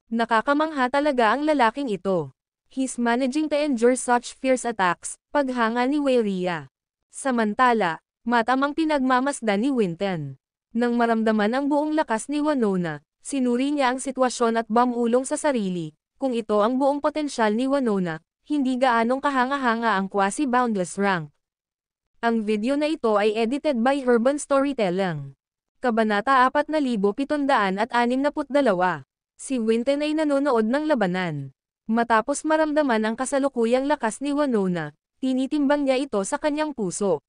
Speaker 2: Nakakamangha talaga ang lalaking ito. He's managing to endure such fierce attacks, paghanga ni Wayria. Samantala, matamang pinagmamasdan ni Winton. Nang maramdaman ang buong lakas ni Winona, sinuri niya ang sitwasyon at bumulong sa sarili. Kung ito ang buong potensyal ni Winona, hindi gaanong kahanga-hanga ang quasi-boundless rank. Ang video na ito ay edited by Urban Storytelling. Kabanata 4762. Si Winton ay nanonood ng labanan. Matapos maramdaman ang kasalukuyang lakas ni Winona, tinitimbang niya ito sa kanyang puso.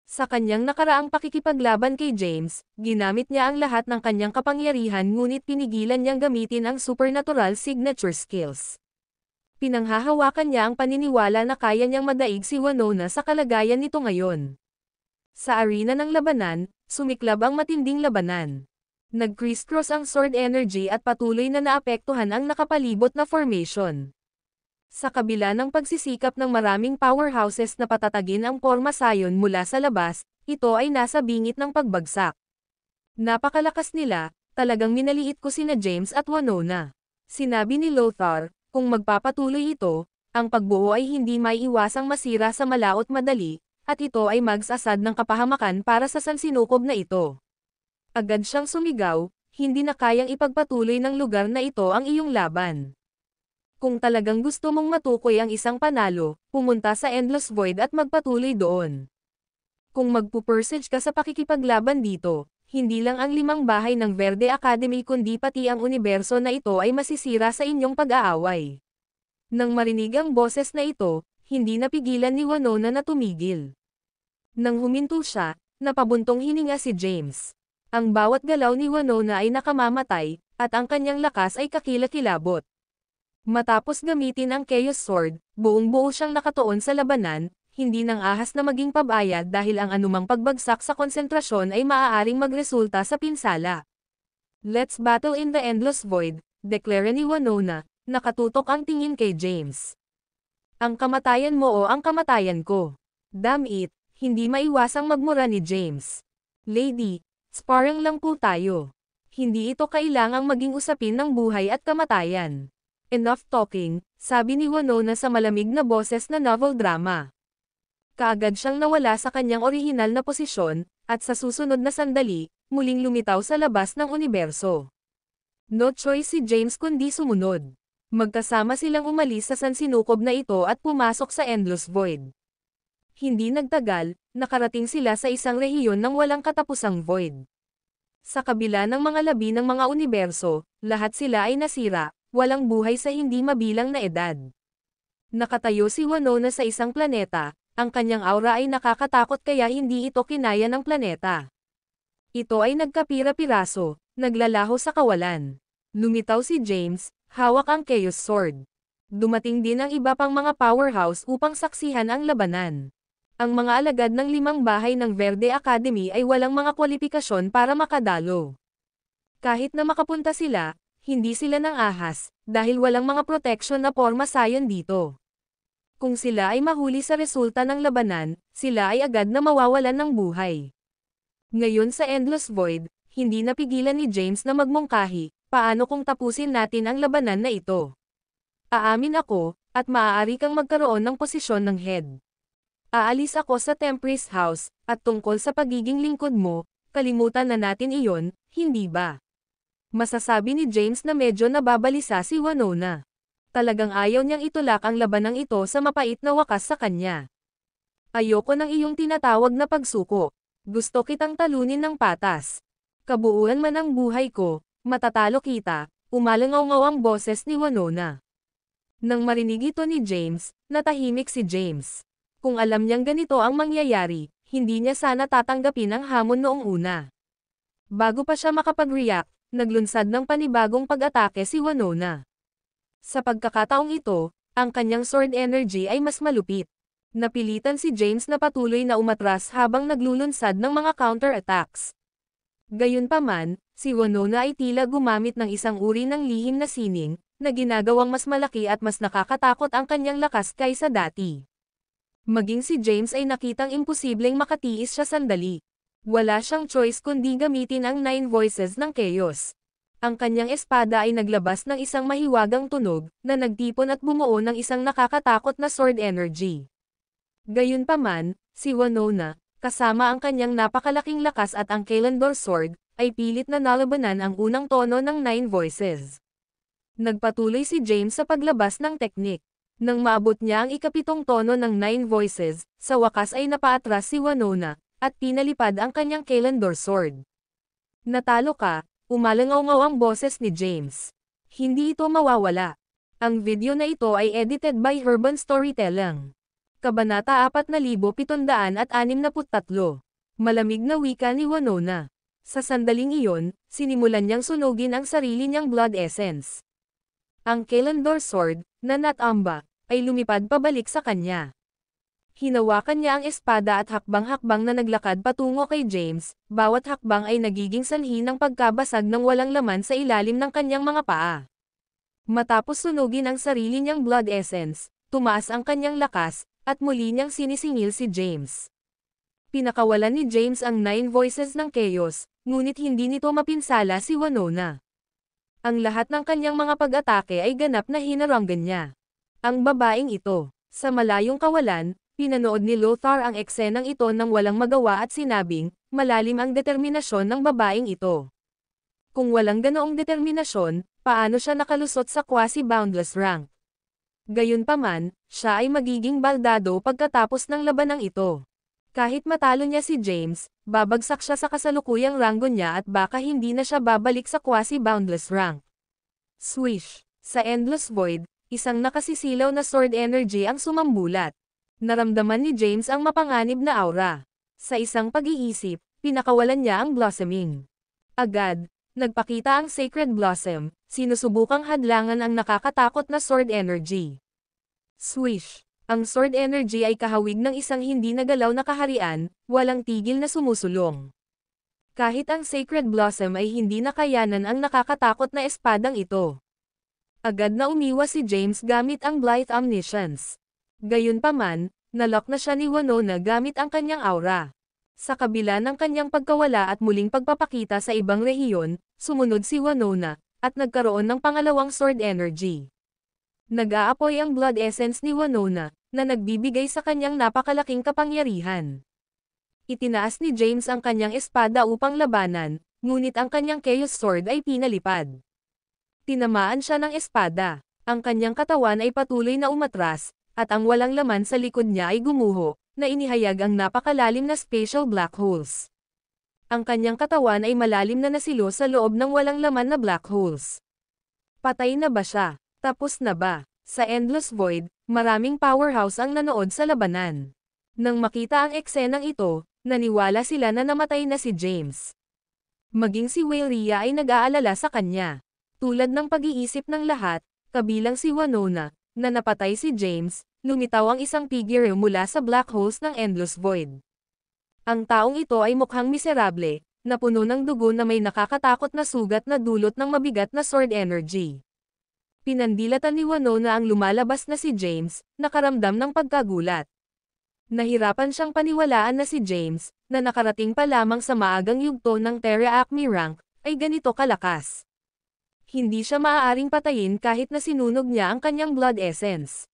Speaker 2: Sa kanyang nakaraang pakikipaglaban kay James, ginamit niya ang lahat ng kanyang kapangyarihan ngunit pinigilan niyang gamitin ang supernatural signature skills. Pinanghahawakan niya ang paniniwala na kaya niyang madaig si Winona sa kalagayan nito ngayon. Sa arena ng labanan, sumiklab ang matinding labanan. Nag-crisscross ang sword energy at patuloy na naapektuhan ang nakapalibot na formation. Sa kabila ng pagsisikap ng maraming powerhouses na patatagin ang Porma Sion mula sa labas, ito ay nasa bingit ng pagbagsak. Napakalakas nila, talagang minaliit ko sina James at Winona. Sinabi ni Lothar, kung magpapatuloy ito, ang pagbuo ay hindi maiiwasang masira sa malaot madali, at ito ay magsasad ng kapahamakan para sa sansinukob na ito. Agad siyang sumigaw, hindi na kayang ipagpatuloy ng lugar na ito ang iyong laban. Kung talagang gusto mong matukoy ang isang panalo, pumunta sa Endless Void at magpatuloy doon. Kung magpupursige ka sa pakikipaglaban dito, hindi lang ang 5 bahay ng Verde Academy kundi pati ang universo na ito ay masisira sa inyong pag-aaway. Nang marinig ang boses na ito, hindi napigilan ni Winona na tumigil. Nang huminto siya, napabuntong hininga si James. Ang bawat galaw ni Winona ay nakamamatay, at ang kanyang lakas ay kakilakilabot. Matapos gamitin ang Chaos Sword, buong-buo siyang nakatuon sa labanan, hindi nang ahas na maging pabayad dahil ang anumang pagbagsak sa konsentrasyon ay maaaring magresulta sa pinsala. Let's battle in the Endless Void, deklara ni Winona, nakatutok ang tingin kay James. Ang kamatayan mo o ang kamatayan ko. Damn it, hindi maiwasang magmura ni James. Lady, sparring lang po tayo. Hindi ito kailangang maging usapin ng buhay at kamatayan. Enough talking, sabi ni Winona sa malamig na boses na novel drama. Kaagad siyang nawala sa kanyang orihinal na posisyon, at sa susunod na sandali, muling lumitaw sa labas ng universo. No choice si James kundi sumunod. Magkasama silang umalis sa sansinukob na ito at pumasok sa Endless Void. Hindi nagtagal, nakarating sila sa isang rehiyon ng walang katapusang void. Sa kabila ng mga labi ng mga universo, lahat sila ay nasira, walang buhay sa hindi mabilang na edad. Nakatayo si Winona sa isang planeta. Ang kanyang aura ay nakakatakot kaya hindi ito kinaya ng planeta. Ito ay nagkapira-piraso, naglalaho sa kawalan. Lumitaw si James, hawak ang Chaos Sword. Dumating din ang iba pang mga powerhouse upang saksihan ang labanan. Ang mga alagad ng 5 bahay ng Verde Academy ay walang mga kwalifikasyon para makadalo. Kahit na makapunta sila, hindi sila nang ahas, dahil walang mga protection na Porma Sion dito. Kung sila ay mahuli sa resulta ng labanan, sila ay agad na mawawalan ng buhay. Ngayon sa Endless Void, hindi napigilan ni James na magmungkahi, paano kung tapusin natin ang labanan na ito? Aamin ako, at maaari kang magkaroon ng posisyon ng head. Aalis ako sa Tempest House, at tungkol sa pagiging lingkod mo, kalimutan na natin iyon, hindi ba? Masasabi ni James na medyo nababalisa si Winona. Talagang ayaw niyang itulak ang labanang ito sa mapait na wakas sa kanya. Ayoko ng iyong tinatawag na pagsuko. Gusto kitang talunin ng patas. Kabuuan man ang buhay ko, matatalo kita, umalangaw-ngaw ang boses ni Winona. Nang marinig ito ni James, natahimik si James. Kung alam niyang ganito ang mangyayari, hindi niya sana tatanggapin ang hamon noong una. Bago pa siya makapag-react, naglunsad ng panibagong pag-atake si Winona. Sa pagkakataong ito, ang kanyang sword energy ay mas malupit. Napilitan si James na patuloy na umatras habang naglulunsad ng mga counter-attacks. Gayunpaman, si Winona ay tila gumamit ng isang uri ng lihim na sining, na ginagawang mas malaki at mas nakakatakot ang kanyang lakas kaysa dati. Maging si James ay nakitang imposibleng makatiis siya sandali. Wala siyang choice kundi gamitin ang 9 voices ng Chaos. Ang kanyang espada ay naglabas ng isang mahiwagang tunog, na nagtipon at bumuo ng isang nakakatakot na sword energy. Gayunpaman, si Winona, kasama ang kanyang napakalaking lakas at ang Kalandor Sword, ay pilit na nalabanan ang unang tono ng 9 voices. Nagpatuloy si James sa paglabas ng teknik. Nang maabot niya ang ikapitong tono ng 9 voices, sa wakas ay napaatras si Winona, at pinalipad ang kanyang Kalandor sword. Natalo ka, umalangaw-ngaw ang boses ni James. Hindi ito mawawala. Ang video na ito ay edited by Urban Storytelling. Kabanata 4763. Malamig na wika ni Winona. Sa sandaling iyon, sinimulan niyang sunugin ang sarili niyang blood essence. Ang Kalandor sword, na natamba, ay lumipad pabalik sa kanya. Hinawakan niya ang espada at hakbang-hakbang na naglakad patungo kay James, bawat hakbang ay nagiging sanhi ng pagkabasag ng walang laman sa ilalim ng kanyang mga paa. Matapos sunugin ang sarili niyang blood essence, tumaas ang kanyang lakas, at muli niyang sinisingil si James. Pinakawalan ni James ang 9 voices ng chaos, ngunit hindi nito mapinsala si Winona. Ang lahat ng kanyang mga pag-atake ay ganap na hinaranggan niya. Ang babaeng ito, sa malayong kawalan, pinanood ni Lothar ang eksenang ito nang walang magawa at sinabing, malalim ang determinasyon ng babaeng ito. Kung walang ganoong determinasyon, paano siya nakalusot sa quasi-boundless rank? Gayunpaman, siya ay magiging baldado pagkatapos ng labanang ito. Kahit matalo niya si James, babagsak siya sa kasalukuyang ranggo niya at baka hindi na siya babalik sa quasi-boundless rank. Swish! Sa Endless Void, isang nakasisilaw na sword energy ang sumambulat. Naramdaman ni James ang mapanganib na aura. Sa isang pag-iisip, pinakawalan niya ang blossoming. Agad, nagpakita ang Sacred Blossom, sinusubukang hadlangan ang nakakatakot na sword energy. Swish! Ang sword energy ay kahawig ng isang hindi nagalaw na kaharian, walang tigil na sumusulong. Kahit ang Sacred Blossom ay hindi nakayanan ang nakakatakot na espadang ito. Agad na umiwas si James gamit ang Blithe Omniscience. Gayunpaman, nalock na siya ni Winona gamit ang kanyang aura. Sa kabila ng kanyang pagkawala at muling pagpapakita sa ibang rehiyon, sumunod si Winona, at nagkaroon ng pangalawang sword energy. Nag-aapoy ang blood essence ni Winona, na nagbibigay sa kanyang napakalaking kapangyarihan. Itinaas ni James ang kanyang espada upang labanan, ngunit ang kanyang Chaos Sword ay pinalipad. Tinamaan siya ng espada. Ang kanyang katawan ay patuloy na umatras, at ang walang laman sa likod niya ay gumuho, na inihayag ang napakalalim na spatial black holes. Ang kanyang katawan ay malalim na nasilo sa loob ng walang laman na black holes. Patay na ba siya? Tapos na ba? Sa Endless Void, maraming powerhouse ang nanood sa labanan. Nang makita ang eksenang ito, naniwala sila na namatay na si James. Maging si Waylea ay nag-aalala sa kanya. Tulad ng pag-iisip ng lahat, kabilang si Winona, na napatay si James, lumitaw ang isang figure mula sa black holes ng Endless Void. Ang taong ito ay mukhang miserable, na puno ng dugo na may nakakatakot na sugat na dulot ng mabigat na sword energy. Pinandilatan ni Winona ang lumalabas na si James, nakaramdam ng pagkagulat. Nahirapan siyang paniwalaan na si James, na nakarating pa lamang sa maagang yugto ng Terra Acme rank, ay ganito kalakas. Hindi siya maaaring patayin kahit na sinunog niya ang kanyang blood essence.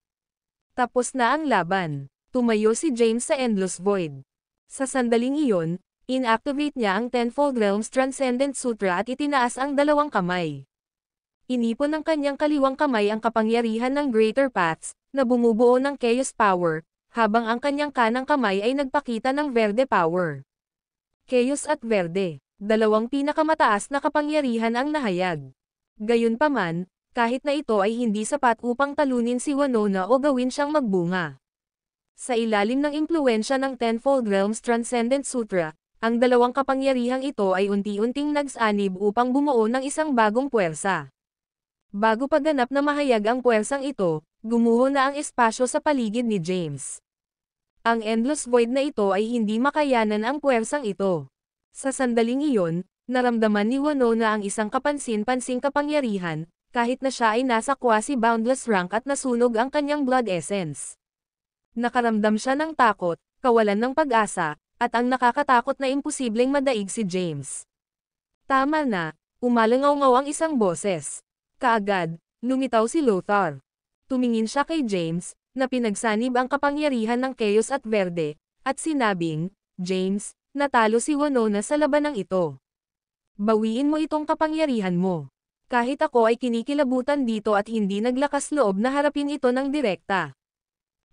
Speaker 2: Tapos na ang laban. Tumayo si James sa Endless Void. Sa sandaling iyon, inactivate niya ang Tenfold Realms Transcendent Sutra at itinaas ang dalawang kamay. Inipon ng kanyang kaliwang kamay ang kapangyarihan ng Greater Paths, na bumubuo ng Chaos Power, habang ang kanyang kanang kamay ay nagpakita ng Verde Power. Chaos at Verde, dalawang pinakamataas na kapangyarihan ang nahayag. Gayunpaman, kahit na ito ay hindi sapat upang talunin si Winona o gawin siyang magbunga. Sa ilalim ng impluwensya ng Tenfold Realms Transcendent Sutra, ang dalawang kapangyarihang ito ay unti-unting nagsanib upang bumuo ng isang bagong puwersa. Bago pa ganap na mahayag ang puwersang ito, gumuho na ang espasyo sa paligid ni James. Ang Endless Void na ito ay hindi makayanan ang puwersang ito. Sa sandaling iyon, naramdaman ni Winona ang isang kapansin-pansing kapangyarihan, kahit na siya ay nasa quasi-boundless rank at nasunog ang kanyang blood essence. Nakaramdam siya ng takot, kawalan ng pag-asa, at ang nakakatakot na imposibleng madaig si James. Tama na, umalangaw-ngaw ang isang boses. Kaagad, lumitaw si Lothar. Tumingin siya kay James, na pinagsanib ang kapangyarihan ng Chaos at Verde, at sinabing, James, natalo si Winona sa labanang ito. Bawiin mo itong kapangyarihan mo. Kahit ako ay kinikilabutan dito at hindi naglakas loob na harapin ito ng direkta.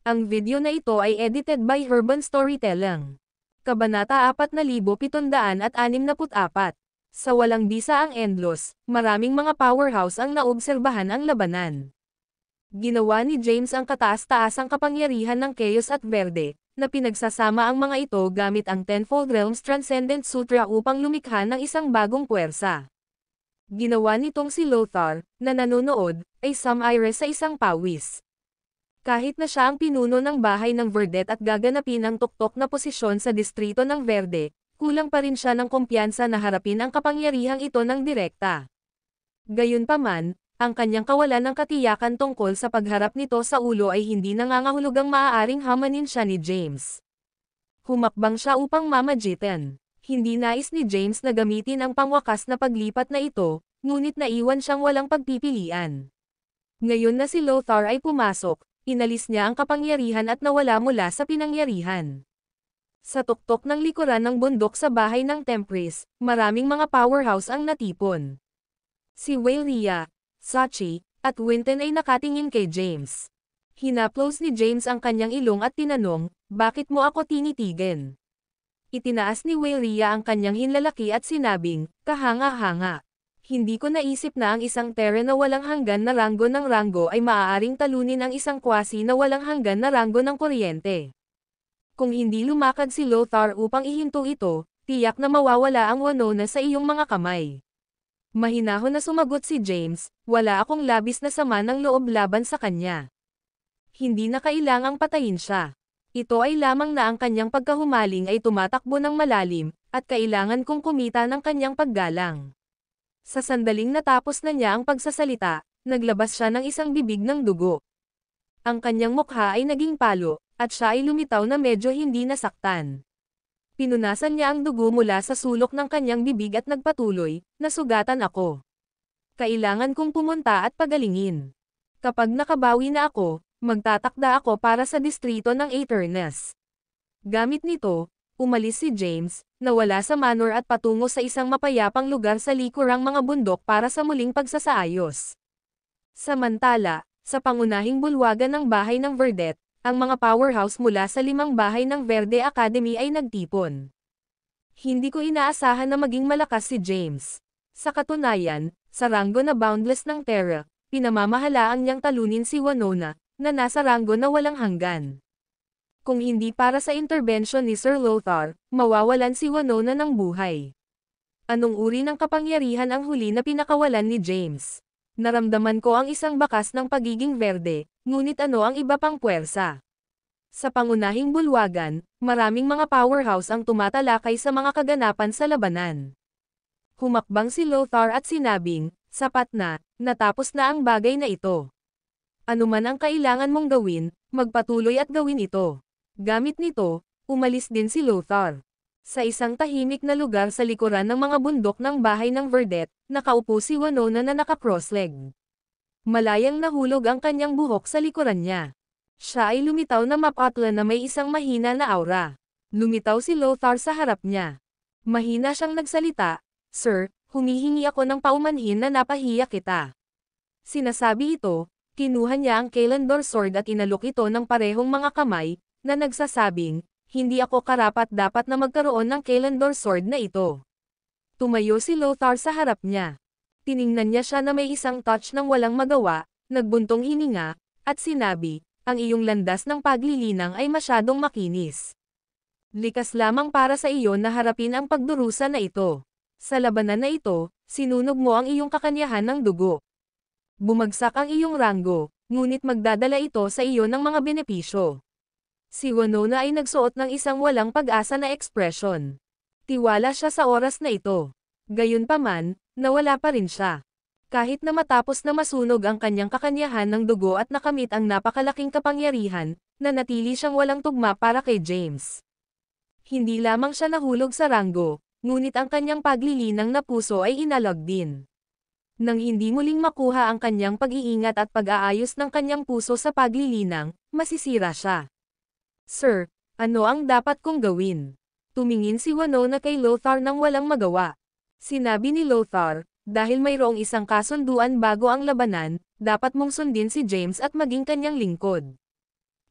Speaker 2: Ang video na ito ay edited by Urban Storytelling. Kabanata 4764. Sa walang bisa ang endless, maraming mga powerhouse ang naobserbahan ang labanan. Ginawa ni James ang kataas-taasang kapangyarihan ng Chaos at Verde, na pinagsasama ang mga ito gamit ang Tenfold Realms Transcendent Sutra upang lumikha ng isang bagong puwersa. Ginawa nitong si Lothar, na nanonood, ay sumaire sa isang pawis. Kahit na siya ang pinuno ng bahay ng Verdet at gaganapin ang tuktok na posisyon sa distrito ng Verde, kulang pa rin siya ng kumpiyansa na harapin ang kapangyarihang ito ng direkta. Gayunpaman, ang kanyang kawalan ng katiyakan tungkol sa pagharap nito sa ulo ay hindi nangangahulugang maaaring hamanin siya ni James. Humakbang siya upang mamagitan. Hindi nais ni James na gamitin ang pangwakas na paglipat na ito, ngunit naiwan siyang walang pagpipilian. Ngayon na si Lothar ay pumasok, inalis niya ang kapangyarihan at nawala mula sa pinangyarihan. Sa tuktok ng likuran ng bundok sa bahay ng Tempris, maraming mga powerhouse ang natipon. Si Waylea, Sachi, at Winton ay nakatingin kay James. Hinaplos ni James ang kanyang ilong at tinanong, "Bakit mo ako tinitigan?" Itinaas ni Waylea ang kanyang hinlalaki at sinabing, "Kahanga-hanga. Hindi ko naisip na ang isang Terra na walang hanggan na ranggo ng ranggo ay maaaring talunin ang isang Quasi na walang hanggan na ranggo ng kuryente. Kung hindi lumakad si Lothar upang ihinto ito, tiyak na mawawala ang Winona sa iyong mga kamay." Mahinahon na sumagot si James, "Wala akong labis na sama ng loob laban sa kanya. Hindi na kailangang patayin siya. Ito ay lamang na ang kanyang pagkahumaling ay tumatakbo ng malalim, at kailangan kong kumita ng kanyang paggalang." Sa sandaling natapos na niya ang pagsasalita, naglabas siya ng isang bibig ng dugo. Ang kanyang mukha ay naging palo, at siya ay lumitaw na medyo hindi nasaktan. Pinunasan niya ang dugo mula sa sulok ng kanyang bibig at nagpatuloy, "Nasugatan ako. Kailangan kong pumunta at pagalingin. Kapag nakabawi na ako, magtatakda ako para sa distrito ng Aeternus." Gamit nito, umalis si James, nawala sa manor at patungo sa isang mapayapang lugar sa likurang mga bundok para sa muling pagsasaayos. Samantala, sa pangunahing bulwagan ng bahay ng Verdet, ang mga powerhouse mula sa 5 bahay ng Verde Academy ay nagtipon. Hindi ko inaasahan na maging malakas si James. Sa katunayan, sa ranggo na boundless ng Terra, pinamamahalaan niyang talunin si Winona, na nasa ranggo na walang hanggan. Kung hindi para sa intervention ni Sir Lothar, mawawalan si Winona ng buhay. Anong uri ng kapangyarihan ang huli na pinakawalan ni James? Naramdaman ko ang isang bakas ng pagiging Verde, ngunit ano ang iba pang puwersa? Sa pangunahing bulwagan, maraming mga powerhouse ang tumatalakay sa mga kaganapan sa labanan. Humakbang si Lothar at sinabing, "Sapat na, natapos na ang bagay na ito. Ano man ang kailangan mong gawin, magpatuloy at gawin ito." Gamit nito, umalis din si Lothar. Sa isang tahimik na lugar sa likuran ng mga bundok ng bahay ng Verdet, nakaupo si Winona na naka-crossleg. Malayang nahulog ang kanyang buhok sa likuran niya. Siya ay lumitaw na mapatla na may isang mahina na aura. Lumitaw si Lothar sa harap niya. Mahina siyang nagsalita, "Sir, humihingi ako ng paumanhin na napahiya kita." Sinasabi ito, kinuha niya ang Kalandor sword at inalok ito ng parehong mga kamay, na nagsasabing, "Hindi ako karapat-dapat na magkaroon ng Kalandor sword na ito." Tumayo si Lothar sa harap niya. Tiningnan niya siya na may isang touch ng walang magawa, nagbuntong hininga, at sinabi, "Ang iyong landas ng paglilinang ay masyadong makinis. Likas lamang para sa iyo na harapin ang pagdurusa na ito. Sa labanan na ito, sinunog mo ang iyong kakanyahan ng dugo. Bumagsak ang iyong ranggo, ngunit magdadala ito sa iyo ng mga benepisyo." Si Winona ay nagsuot ng isang walang pag-asa na ekspresyon. Tiwala siya sa oras na ito. Gayunpaman, nawala pa rin siya. Kahit na matapos na masunog ang kanyang kakanyahan ng dugo at nakamit ang napakalaking kapangyarihan, nanatili siyang walang tugma para kay James. Hindi lamang siya nahulog sa ranggo, ngunit ang kanyang paglilinang na puso ay inalag din. Nang hindi muling makuha ang kanyang pag-iingat at pag-aayos ng kanyang puso sa paglilinang, masisira siya. "Sir, ano ang dapat kong gawin?" Tumingin si Winona kay Lothar nang walang magawa. Sinabi ni Lothar, Dahil mayroong isang kasunduan bago ang labanan, dapat mong sundin si James at maging kanyang lingkod.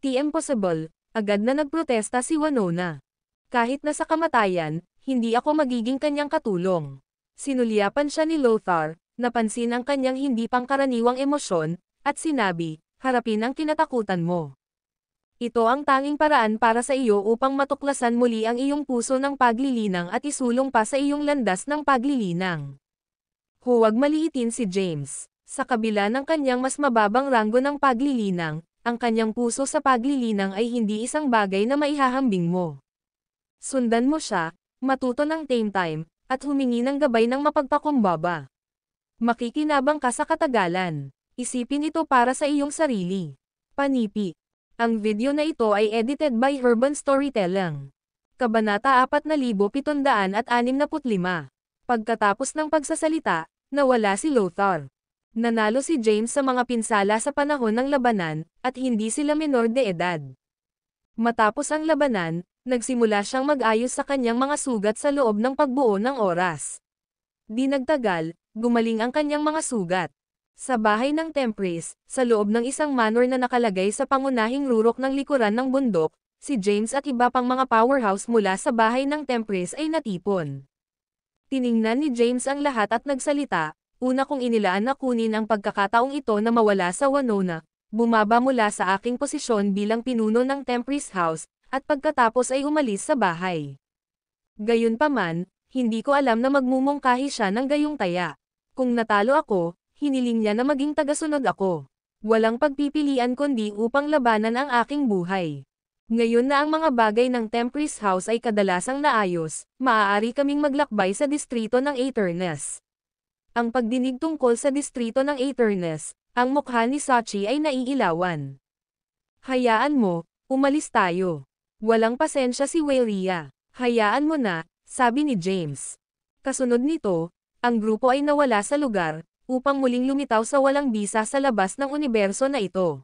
Speaker 2: Impossible, agad na nagprotesta si Winona. Kahit na sa kamatayan, hindi ako magiging kanyang katulong. Sinulyapan siya ni Lothar, napansin ang kanyang hindi pangkaraniwang emosyon, at sinabi, harapin ang kinatakutan mo. Ito ang tanging paraan para sa iyo upang matuklasan muli ang iyong puso ng paglilinang at isulong pa sa iyong landas ng paglilinang. Huwag maliitin si James. Sa kabila ng kanyang mas mababang ranggo ng paglilinang, ang kanyang puso sa paglilinang ay hindi isang bagay na maihahambing mo. Sundan mo siya, matuto ng tame time, at humingi ng gabay ng mapagpakumbaba. Makikinabang ka sa katagalan. Isipin ito para sa iyong sarili. Panipi. Ang video na ito ay edited by Herban Storytelling. Kabanata 4765. Pagkatapos ng pagsasalita, nawala si Lothar. Nanalo si James sa mga pinsala sa panahon ng labanan, at hindi sila menor de edad. Matapos ang labanan, nagsimula siyang mag-ayos sa kanyang mga sugat sa loob ng pagbuo ng oras. Di nagtagal, gumaling ang kanyang mga sugat. Sa bahay ng Tempris, sa loob ng isang manor na nakalagay sa pangunahing rurok ng likuran ng bundok, si James at iba pang mga powerhouse mula sa bahay ng Tempris ay natipon. Tiningnan ni James ang lahat at nagsalita, una kong inilaan na kunin ang pagkakataong ito na mawala sa Winona, bumaba mula sa aking posisyon bilang pinuno ng Tempris House, at pagkatapos ay umalis sa bahay. Gayunpaman, hindi ko alam na magmumungkahi siya ng gayong taya. Kung natalo ako, hiniling niya na maging tagasunod ako. Walang pagpipilian kundi upang labanan ang aking buhay. Ngayon na ang mga bagay ng Tempris House ay kadalasang naayos, maaari kaming maglakbay sa distrito ng Aeternus. Ang pagdinig tungkol sa distrito ng Aeternus, ang mukha ni Sachi ay naiilawan. Hayaan mo, umalis tayo. Walang pasensya si Waelia. Hayaan mo na, sabi ni James. Kasunod nito, ang grupo ay nawala sa lugar, upang muling lumitaw sa walang bisa sa labas ng universo na ito.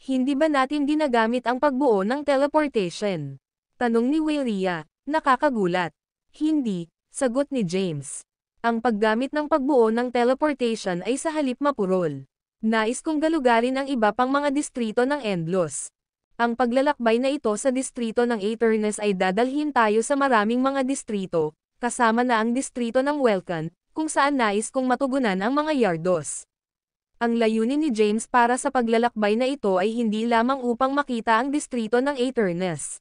Speaker 2: Hindi ba natin ginagamit ang pagbuo ng teleportation? Tanong ni Waelia, nakakagulat. Hindi, sagot ni James. Ang paggamit ng pagbuo ng teleportation ay sa halip mapurol. Nais kong galugarin ang iba pang mga distrito ng Endlos. Ang paglalakbay na ito sa distrito ng Aeternus ay dadalhin tayo sa maraming mga distrito, kasama na ang distrito ng Welkan, kung saan nais kong matugunan ang mga Yardos. Ang layunin ni James para sa paglalakbay na ito ay hindi lamang upang makita ang distrito ng Aeternus.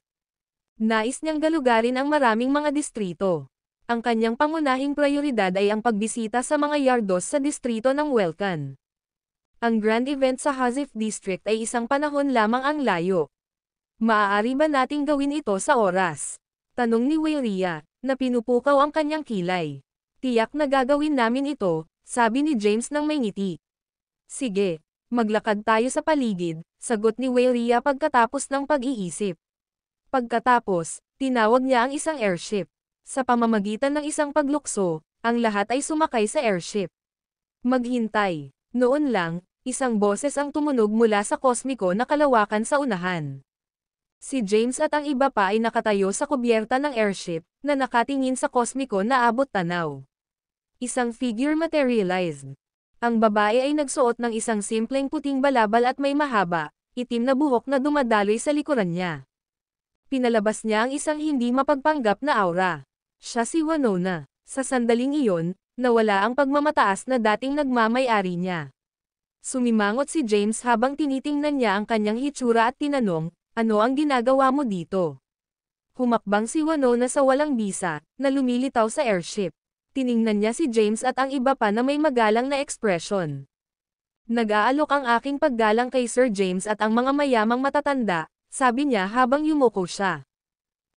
Speaker 2: Nais niyang galugarin ang maraming mga distrito. Ang kanyang pangunahing prioridad ay ang pagbisita sa mga Yardos sa distrito ng Welkan. Ang grand event sa Hazif District ay isang panahon lamang ang layo. Maaari ba nating gawin ito sa oras? Tanong ni Waelia, na pinupukaw ang kanyang kilay. Tiyak na gagawin namin ito, sabi ni James nang may ngiti. Sige, maglakad tayo sa paligid, sagot ni Waelia pagkatapos ng pag-iisip. Pagkatapos, tinawag niya ang isang airship. Sa pamamagitan ng isang paglukso, ang lahat ay sumakay sa airship. Maghintay. Noon lang, isang boses ang tumunog mula sa kosmiko na kalawakan sa unahan. Si James at ang iba pa ay nakatayo sa kubyerta ng airship, na nakatingin sa kosmiko na abot tanaw. Isang figure materialized. Ang babae ay nagsuot ng isang simpleng puting balabal at may mahaba, itim na buhok na dumadaloy sa likuran niya. Pinalabas niya ang isang hindi mapagpanggap na aura. Siya si Winona. Sa sandaling iyon, nawala ang pagmamataas na dating nagmamay-ari niya. Sumimangot si James habang tinitingnan niya ang kanyang hitsura at tinanong, ano ang ginagawa mo dito? Humakbang si Winona sa walang bisa, na lumilitaw sa airship. Tiningnan niya si James at ang iba pa na may magalang na ekspresyon. Nag-aalok ang aking paggalang kay Sir James at ang mga mayamang matatanda, sabi niya habang yumuko siya.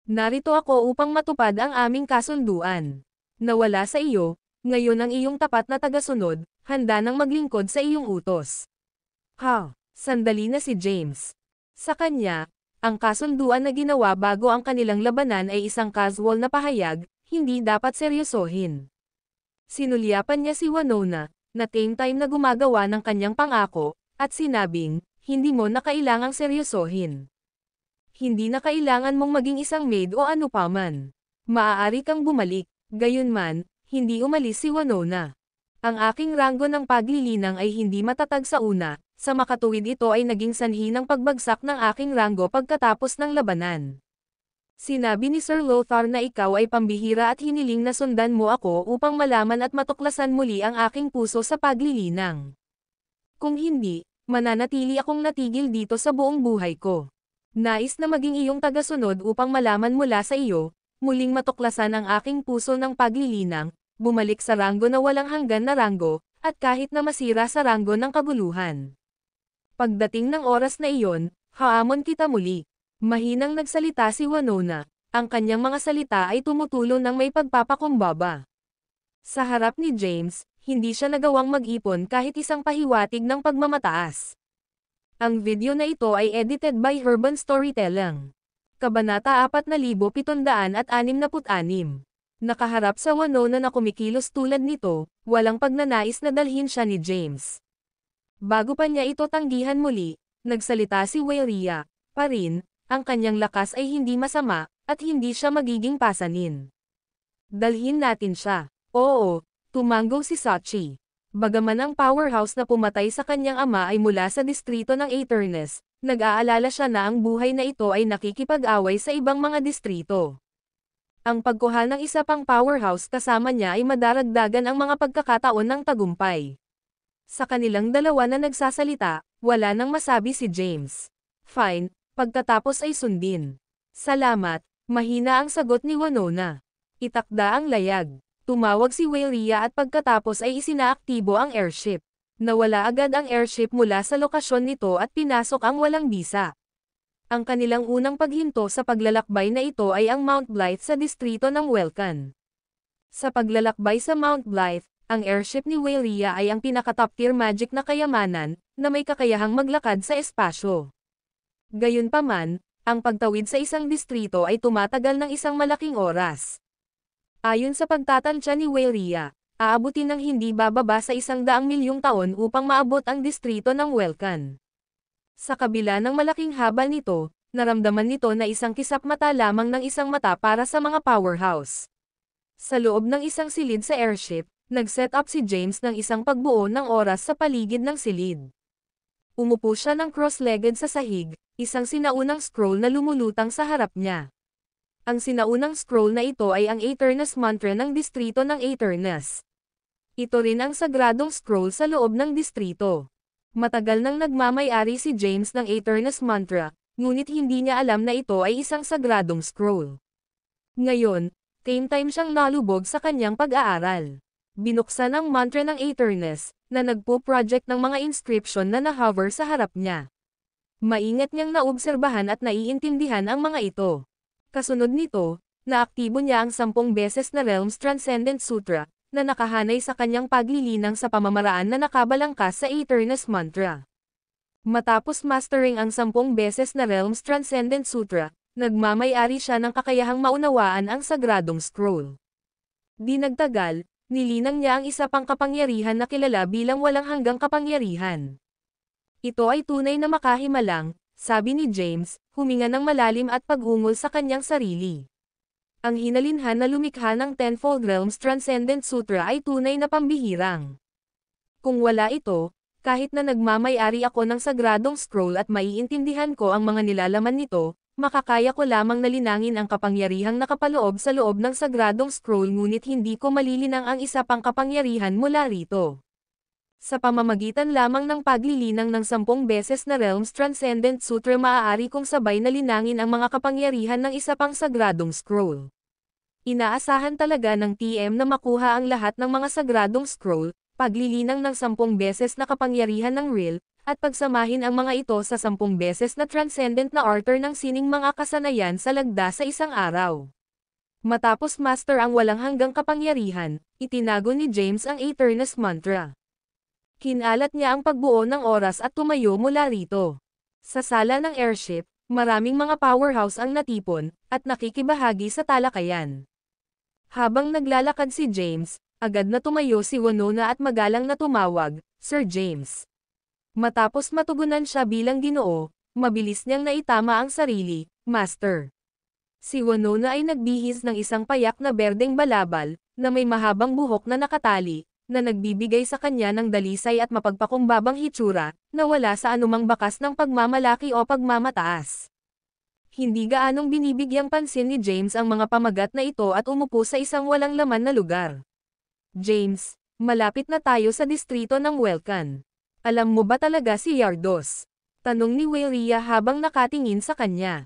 Speaker 2: Narito ako upang matupad ang aming kasunduan. Nawala sa iyo, ngayon ang iyong tapat na tagasunod, handa nang maglingkod sa iyong utos. Sandali na si James. Sa kanya, ang kasunduan na ginawa bago ang kanilang labanan ay isang casual na pahayag, hindi dapat seryosohin. Sinulyapan niya si Winona, na same time na gumagawa ng kanyang pangako, at sinabing, hindi mo na kailangang seryosohin. Hindi na kailangan mong maging isang maid o ano paman. Maaari kang bumalik, gayunman, hindi umalis si Winona. Ang aking ranggo ng paglilinang ay hindi matatag sa una, sa makatuwid ito ay naging sanhi ng pagbagsak ng aking ranggo pagkatapos ng labanan. Sinabi ni Sir Lothar na ikaw ay pambihira at hiniling na sundan mo ako upang malaman at matuklasan muli ang aking puso sa paglilinang. Kung hindi, mananatili akong natigil dito sa buong buhay ko. Nais na maging iyong tagasunod upang malaman mula sa iyo, muling matuklasan ang aking puso ng paglilinang, bumalik sa ranggo na walang hanggan na ranggo, at kahit na masira sa ranggo ng kaguluhan. Pagdating ng oras na iyon, haamon kita muli. Mahinang nagsalita si Winona, ang kanyang mga salita ay tumutulo ng may pagpapakumbaba. Sa harap ni James, hindi siya nagawang mag-ipon kahit isang pahiwatig ng pagmamataas. Ang video na ito ay edited by Herban Storytelling. Kabanata 4766. Nakaharap sa Winona na kumikilos tulad nito, walang pagnanais na dalhin siya ni James. Bago pa niya ito tanggihan muli, nagsalita si Waria, pa rin, ang kanyang lakas ay hindi masama, at hindi siya magiging pasanin. Dalhin natin siya. Oo, tumanggong si Sachi. Bagaman ang powerhouse na pumatay sa kanyang ama ay mula sa distrito ng Aeternus, nag-aalala siya na ang buhay na ito ay nakikipag-away sa ibang mga distrito. Ang pagkuha ng isa pang powerhouse kasama niya ay madaragdagan ang mga pagkakataon ng tagumpay. Sa kanilang dalawa na nagsasalita, wala nang masabi si James. Fine, pagkatapos ay sundin. Salamat, mahina ang sagot ni Winona. Itakda ang layag. Tumawag si Waria at pagkatapos ay isinaaktibo ang airship. Nawala agad ang airship mula sa lokasyon nito at pinasok ang walang bisa. Ang kanilang unang paghinto sa paglalakbay na ito ay ang Mount Blythe sa distrito ng Welcan. Sa paglalakbay sa Mount Blythe, ang airship ni Waria ay ang pinaka-top tier magic na kayamanan, na may kakayahang maglakad sa espasyo. Gayunpaman, ang pagtawid sa isang distrito ay tumatagal ng isang malaking oras. Ayon sa pagtatansya ni Waria, aabutin ng hindi bababa sa 100,000,000 taon upang maabot ang distrito ng Welcan. Sa kabila ng malaking habal nito, naramdaman nito na isang kisap mata lamang ng isang mata para sa mga powerhouse. Sa loob ng isang silid sa airship, nag-set up si James ng isang pagbuo ng oras sa paligid ng silid. Umupo siya ng cross-legged sa sahig, isang sinaunang scroll na lumulutang sa harap niya. Ang sinaunang scroll na ito ay ang Aeternus mantra ng distrito ng Aeternus. Ito rin ang sagradong scroll sa loob ng distrito. Matagal nang nagmamay-ari si James ng Aeternus mantra, ngunit hindi niya alam na ito ay isang sagradong scroll. Ngayon, time siyang nalubog sa kanyang pag-aaral. Binuksan ang mantra ng Aeternus, na nagpo-project ng mga inscription na na-hover sa harap niya. Maingat niyang naobserbahan at naiintindihan ang mga ito. Kasunod nito, naaktibo niya ang 10 beses na Realms Transcendent Sutra, na nakahanay sa kanyang paglilinang sa pamamaraan na nakabalangkas sa Aeternus mantra. Matapos mastering ang 10 beses na Realms Transcendent Sutra, nagmamay-ari siya ng kakayahang maunawaan ang sagradong scroll. Di nagtagal, nilinang niya ang isa pang kapangyarihan na kilala bilang walang hanggang kapangyarihan. Ito ay tunay na makahimalang, sabi ni James, huminga ng malalim at pag-ungol sa kanyang sarili. Ang hinalinhan na lumikha ng Tenfold Realms Transcendent Sutra ay tunay na pambihirang. Kung wala ito, kahit na nagmamay-ari ako ng sagradong scroll at maiintindihan ko ang mga nilalaman nito, makakaya ko lamang nalinangin ang kapangyarihang nakapaloob sa loob ng sagradong scroll ngunit hindi ko malilinang ang isa pang kapangyarihan mula rito. Sa pamamagitan lamang ng paglilinang ng 10 beses na Realms Transcendent Sutra maaari kong sabay na linangin ang mga kapangyarihan ng isa pang sagradong scroll. Inaasahan talaga ng TM na makuha ang lahat ng mga sagradong scroll, paglilinang ng 10 beses na kapangyarihan ng Real, at pagsamahin ang mga ito sa 10 beses na Transcendent na Arthur ng sining mga kasanayan sa lagda sa isang araw. Matapos master ang walang hanggang kapangyarihan, itinago ni James ang Aeternus mantra. Kinalat niya ang pagbuo ng oras at tumayo mula rito. Sa sala ng airship, maraming mga powerhouse ang natipon, at nakikibahagi sa talakayan. Habang naglalakad si James, agad na tumayo si Winona at magalang na tumawag, Sir James. Matapos matugunan siya bilang Ginoo, mabilis niyang naitama ang sarili, Master. Si Winona ay nagbihis ng isang payak na berdeng balabal, na may mahabang buhok na nakatali, na nagbibigay sa kanya ng dalisay at mapagpakumbabang hitsura, na wala sa anumang bakas ng pagmamalaki o pagmamataas. Hindi gaanong binibigyang pansin ni James ang mga pamagat na ito at umupo sa isang walang laman na lugar. James, malapit na tayo sa distrito ng Welcan. Alam mo ba talaga si Yardos? Tanong ni Weyria habang nakatingin sa kanya.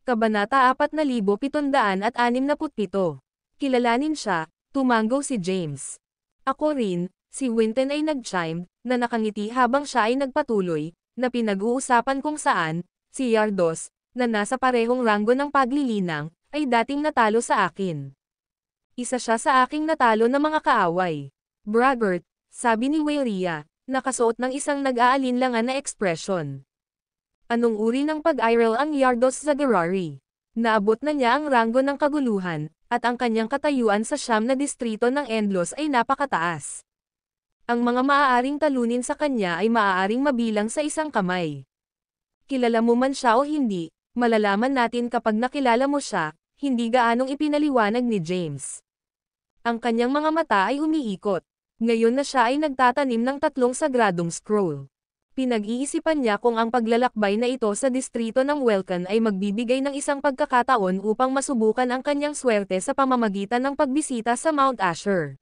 Speaker 2: Kabanata 4767. Kilalanin siya, tumanggo si James. Ako rin, si Winton ay nag-chime, na nakangiti habang siya ay nagpatuloy, na pinag-uusapan kung saan, si Yardos, na nasa parehong ranggo ng paglilinang, ay dating natalo sa akin. Isa siya sa aking natalo na mga kaaway. Braggart, sabi ni Weyria, nakasuot ng isang nag-aalinlangan na ekspresyon. Anong uri ng pag-iral ang Yardos Zagarari? Naabot na niya ang ranggo ng kaguluhan, at ang kanyang katayuan sa siyam na distrito ng Endlos ay napakataas. Ang mga maaaring talunin sa kanya ay maaaring mabilang sa isang kamay. Kilala mo man siya o hindi, malalaman natin kapag nakilala mo siya, hindi gaanong ipinaliwanag ni James. Ang kanyang mga mata ay umiikot. Ngayon na siya ay nagtatanim ng 3 sagradong scroll. Pinag-iisipan niya kung ang paglalakbay na ito sa distrito ng Welcan ay magbibigay ng isang pagkakataon upang masubukan ang kanyang swerte sa pamamagitan ng pagbisita sa Mount Asher.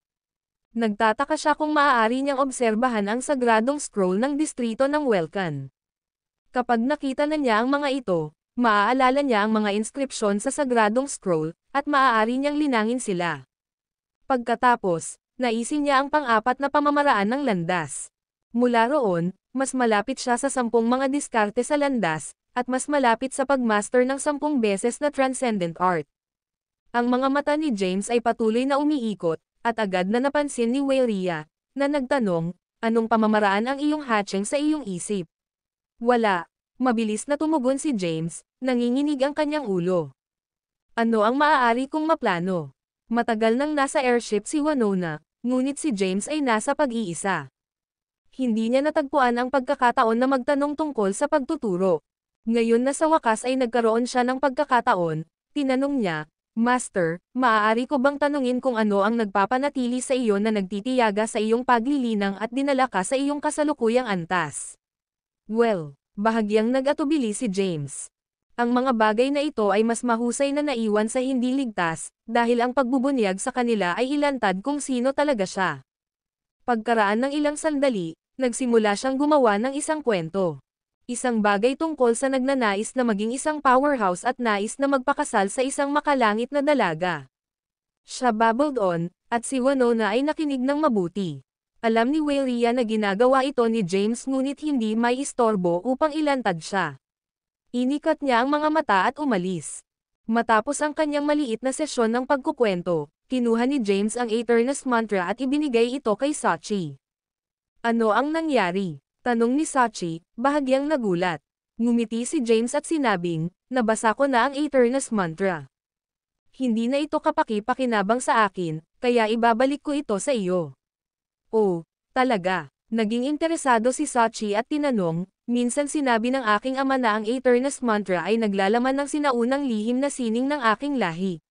Speaker 2: Nagtataka siya kung maaari niyang obserbahan ang sagradong scroll ng distrito ng Welcan. Kapag nakita na niya ang mga ito, maaalala niya ang mga inskripsyon sa sagradong scroll, at maaari niyang linangin sila. Pagkatapos, naisin niya ang pang-apat na pamamaraan ng landas. Mula roon, mas malapit siya sa 10 mga diskarte sa landas, at mas malapit sa pagmaster ng 10 beses na Transcendent Art. Ang mga mata ni James ay patuloy na umiikot, at agad na napansin ni Weyria, na nagtanong, anong pamamaraan ang iyong hatching sa iyong isip? Wala. Mabilis na tumugon si James, nanginginig ang kanyang ulo. Ano ang maaari kong maplano? Matagal nang nasa airship si Winona, ngunit si James ay nasa pag-iisa. Hindi niya natagpuan ang pagkakataon na magtanong tungkol sa pagtuturo. Ngayon na sa wakas ay nagkaroon siya ng pagkakataon, tinanong niya, Master, maaari ko bang tanungin kung ano ang nagpapanatili sa iyo na nagtitiyaga sa iyong paglilinang at dinala ka sa iyong kasalukuyang antas? Well, bahagyang nag-atubili si James. Ang mga bagay na ito ay mas mahusay na naiwan sa hindi ligtas, dahil ang pagbubunyag sa kanila ay ilantad kung sino talaga siya. Pagkaraan ng ilang sandali, nagsimula siyang gumawa ng isang kwento. Isang bagay tungkol sa nagnanais na maging isang powerhouse at nais na magpakasal sa isang makalangit na dalaga. Siya babbled on, at si Winona ay nakinig ng mabuti. Alam ni Weyria na ginagawa ito ni James ngunit hindi may istorbo upang ilantad siya. Inikat niya ang mga mata at umalis. Matapos ang kanyang maliit na sesyon ng pagkukwento, kinuha ni James ang Aeternus Mantra at ibinigay ito kay Sachi. Ano ang nangyari? Tanong ni Sachi, bahagyang nagulat. Ngumiti si James at sinabing, nabasa ko na ang Aeternus Mantra. Hindi na ito kapaki-pakinabang sa akin, kaya ibabalik ko ito sa iyo. Oh, talaga. Naging interesado si Sachi at tinanong, minsan sinabi ng aking ama na ang Aeternus Mantra ay naglalaman ng sinaunang lihim na sining ng aking lahi.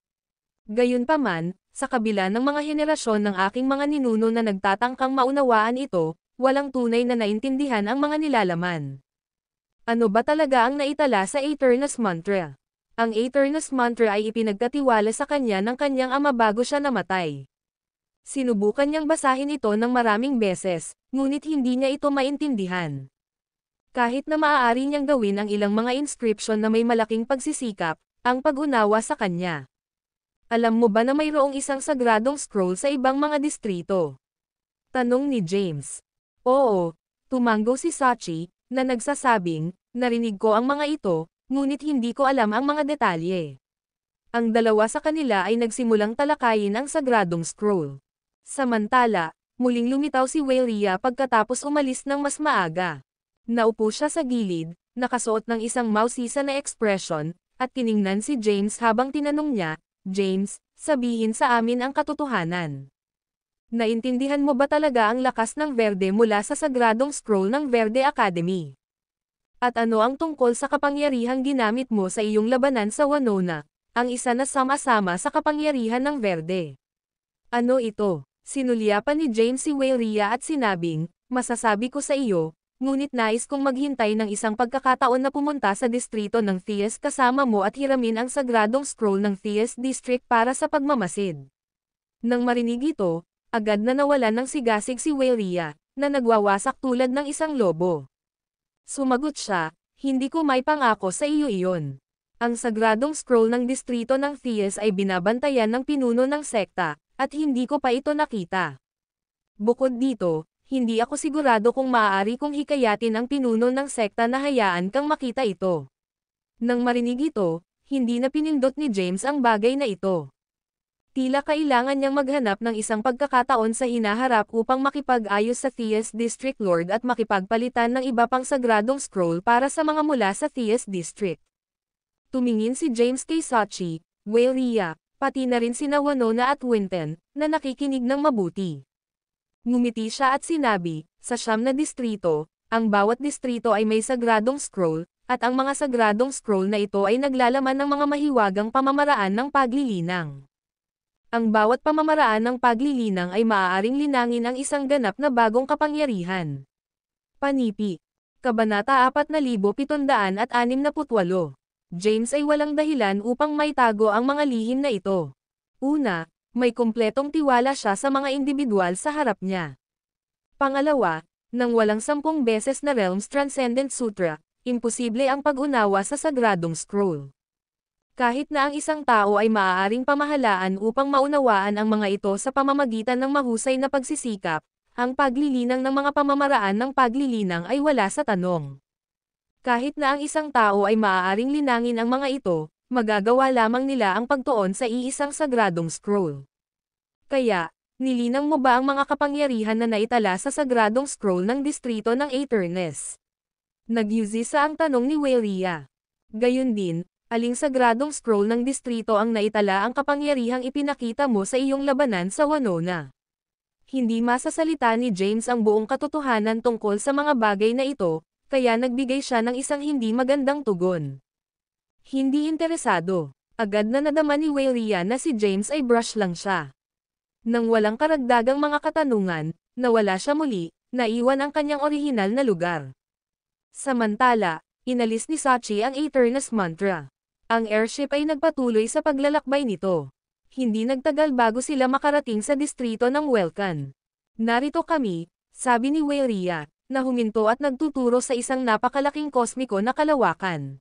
Speaker 2: Gayunpaman, sa kabila ng mga henerasyon ng aking mga ninuno na nagtatangkang maunawaan ito, walang tunay na naintindihan ang mga nilalaman. Ano ba talaga ang naitala sa Aeternus Mantra? Ang Aeternus Mantra ay ipinagkatiwala sa kanya ng kanyang ama bago siya namatay. Sinubukan niyang basahin ito ng maraming beses, ngunit hindi niya ito maintindihan. Kahit na maaari niyang gawin ang ilang mga inscription na may malaking pagsisikap, ang pag-unawa sa kanya. Alam mo ba na mayroong isang sagradong scroll sa ibang mga distrito? Tanong ni James. Oo, tumanggo si Sachi, na nagsasabing, narinig ko ang mga ito, ngunit hindi ko alam ang mga detalye. Ang dalawa sa kanila ay nagsimulang talakayin ang sagradong scroll. Samantala, muling lumitaw si Weyria pagkatapos umalis ng mas maaga. Naupo siya sa gilid, nakasuot ng isang mausisa na ekspresyon, at tiningnan si James habang tinanong niya, James, sabihin sa amin ang katotohanan. Naintindihan mo ba talaga ang lakas ng Verde mula sa sagradong scroll ng Verde Academy? At ano ang tungkol sa kapangyarihang ginamit mo sa iyong labanan sa Winona, ang isa na sama-sama sa kapangyarihan ng Verde? Ano ito? Sinulyapan ni James si Wayria at sinabing, masasabi ko sa iyo, ngunit nais kong maghintay ng isang pagkakataon na pumunta sa distrito ng Thies kasama mo at hiramin ang sagradong scroll ng Thies District para sa pagmamasid. Nang marinig ito, agad na nawalan ng sigasig si Wayria, na nagwawasak tulad ng isang lobo. Sumagot siya, hindi ko may pangako sa iyo iyon. Ang sagradong scroll ng distrito ng Thies ay binabantayan ng pinuno ng sekta, at hindi ko pa ito nakita. Bukod dito, hindi ako sigurado kung maaari kong hikayatin ang pinuno ng sekta na hayaan kang makita ito. Nang marinig ito, hindi na pinindot ni James ang bagay na ito. Tila kailangan niyang maghanap ng isang pagkakataon sa hinaharap upang makipag-ayos sa Thies District Lord at makipagpalitan ng iba pang sagradong scroll para sa mga mula sa Thies District. Tumingin si James kay Sachi, Wayria, pati na rin sina Winona at Winton, na nakikinig ng mabuti. Ngumiti siya at sinabi, sa 9 na distrito, ang bawat distrito ay may sagradong scroll, at ang mga sagradong scroll na ito ay naglalaman ng mga mahiwagang pamamaraan ng paglilinang. Ang bawat pamamaraan ng paglilinang ay maaaring linangin ang isang ganap na bagong kapangyarihan. Panipi. Kabanata 4768. James ay walang dahilan upang maitago ang mga lihim na ito. Una, may kumpletong tiwala siya sa mga individual sa harap niya. Pangalawa, nang walang 10 beses na Realms Transcendent Sutra, imposible ang pag-unawa sa sagradong scroll. Kahit na ang isang tao ay maaaring pamahalaan upang maunawaan ang mga ito sa pamamagitan ng mahusay na pagsisikap, ang paglilinang ng mga pamamaraan ng paglilinang ay wala sa tanong. Kahit na ang isang tao ay maaaring linangin ang mga ito, magagawa lamang nila ang pagtuon sa iisang sagradong scroll. Kaya, nilinang mo ba ang mga kapangyarihan na naitala sa sagradong scroll ng distrito ng Aeternus? Nagyuzisa ang tanong ni Wayria. Gayun din, aling sagradong scroll ng distrito ang naitala ang kapangyarihang ipinakita mo sa iyong labanan sa Winona? Hindi masasalita ni James ang buong katotohanan tungkol sa mga bagay na ito, kaya nagbigay siya ng isang hindi magandang tugon. Hindi interesado. Agad na nadama ni Wayria na si James ay brush lang siya. Nang walang karagdagang mga katanungan, nawala siya muli, naiwan ang kanyang orihinal na lugar. Samantala, inalis ni Sachi ang Aeternus Mantra. Ang airship ay nagpatuloy sa paglalakbay nito. Hindi nagtagal bago sila makarating sa distrito ng Welkan. Narito kami, sabi ni Wayria, na huminto at nagtuturo sa isang napakalaking kosmiko na kalawakan.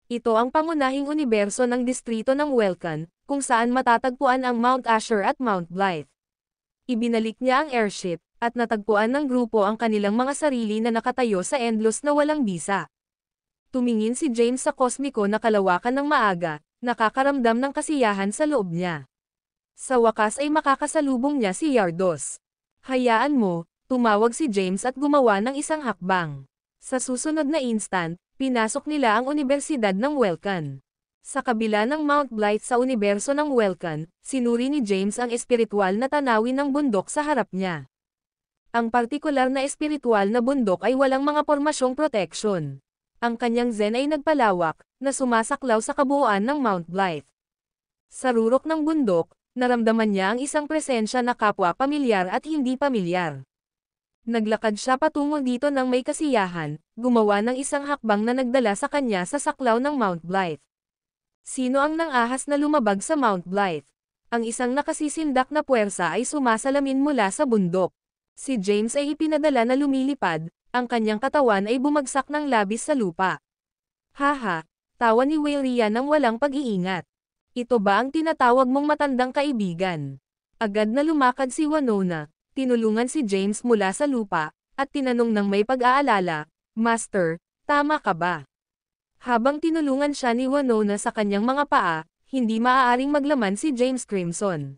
Speaker 2: Ito ang pangunahing universo ng distrito ng Welkan, kung saan matatagpuan ang Mount Asher at Mount Blythe. Ibinalik niya ang airship, at natagpuan ng grupo ang kanilang mga sarili na nakatayo sa endless na walang bisa. Tumingin si James sa kosmiko na kalawakan ng maaga, nakakaramdam ng kasiyahan sa loob niya. Sa wakas ay makakasalubong niya si Yardos. Hayaan mo, tumawag si James at gumawa ng isang hakbang. Sa susunod na instant, pinasok nila ang Universidad ng Welkan. Sa kabila ng Mount Blythe sa universo ng Welkan, sinuri ni James ang espiritual na tanawin ng bundok sa harap niya. Ang partikular na espiritual na bundok ay walang mga pormasyong protection. Ang kanyang zen ay nagpalawak, na sumasaklaw sa kabuuan ng Mount Blythe. Sa rurok ng bundok, naramdaman niya ang isang presensya na kapwa pamilyar at hindi pamilyar. Naglakad siya patungo dito ng may kasiyahan, gumawa ng isang hakbang na nagdala sa kanya sa saklaw ng Mount Blythe. Sino ang nang-ahas na lumabag sa Mount Blythe? Ang isang nakasisindak na puwersa ay sumasalamin mula sa bundok. Si James ay ipinadala na lumilipad, ang kanyang katawan ay bumagsak ng labis sa lupa. Haha, tawa ni Wayria nang walang pag-iingat. Ito ba ang tinatawag mong matandang kaibigan? Agad na lumakad si Winona. Tinulungan si James mula sa lupa, at tinanong ng may pag-aalala, Master, tama ka ba? Habang tinulungan siya ni Winona sa kanyang mga paa, hindi maaaring maglaman si James Crimson.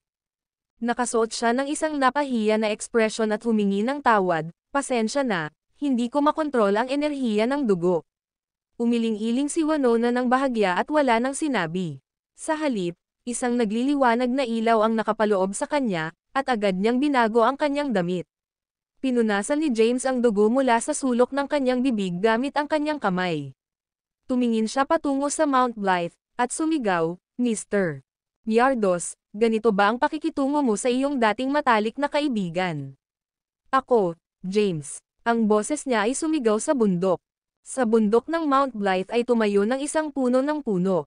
Speaker 2: Nakasuot siya ng isang napahiya na ekspresyon at humingi ng tawad, pasensya na, hindi ko makontrol ang enerhiya ng dugo. Umiling-iling si Winona ng bahagya at wala nang sinabi. Sa halip, isang nagliliwanag na ilaw ang nakapaloob sa kanya, at agad niyang binago ang kanyang damit. Pinunasan ni James ang dugo mula sa sulok ng kanyang bibig gamit ang kanyang kamay. Tumingin siya patungo sa Mount Blythe, at sumigaw, Mr. Yardos, Ganito ba ang pakikitungo mo sa iyong dating matalik na kaibigan? Ako, James. Ang boses niya ay sumigaw sa bundok. Sa bundok ng Mount Blythe ay tumayo ng isang puno ng puno.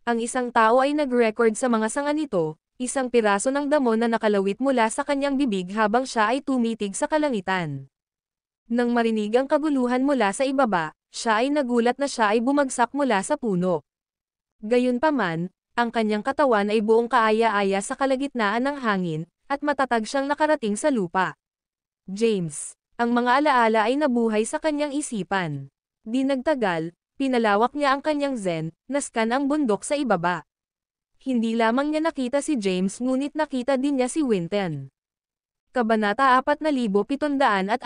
Speaker 2: Ang isang tao ay nag-record sa mga sanga nito, isang piraso ng damo na nakalawit mula sa kanyang bibig habang siya ay tumitig sa kalangitan. Nang marinig ang kaguluhan mula sa ibaba, siya ay nagulat na siya ay bumagsak mula sa puno. Gayunpaman, ang kanyang katawan ay buong kaaya-aya sa kalagitnaan ng hangin, at matatag siyang nakarating sa lupa. James, ang mga alaala ay nabuhay sa kanyang isipan. Di nagtagal, pinalawak niya ang kanyang zen, naskan ang bundok sa ibaba. Hindi lamang niya nakita si James ngunit nakita din niya si Winton. Kabanata 4769.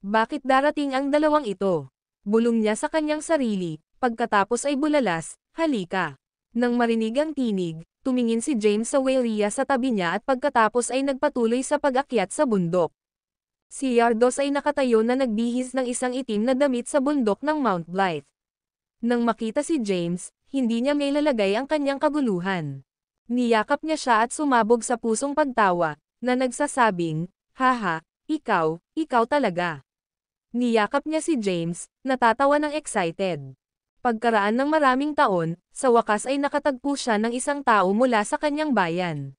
Speaker 2: Bakit darating ang dalawang ito? Bulong niya sa kanyang sarili, pagkatapos ay bulalas, halika. Nang marinig ang tinig, tumingin si James sa Walia sa tabi niya at pagkatapos ay nagpatuloy sa pag-akyat sa bundok. Si Yardos ay nakatayo na nagbihis ng isang itim na damit sa bundok ng Mount Blythe. Nang makita si James, hindi niya mailalagay ang kanyang kaguluhan. Niyakap niya siya at sumabog sa pusong pagtawa, na nagsasabing, haha, ikaw talaga. Niyakap niya si James, natatawa ng excited. Pagkaraan ng maraming taon, sa wakas ay nakatagpo siya ng isang tao mula sa kanyang bayan.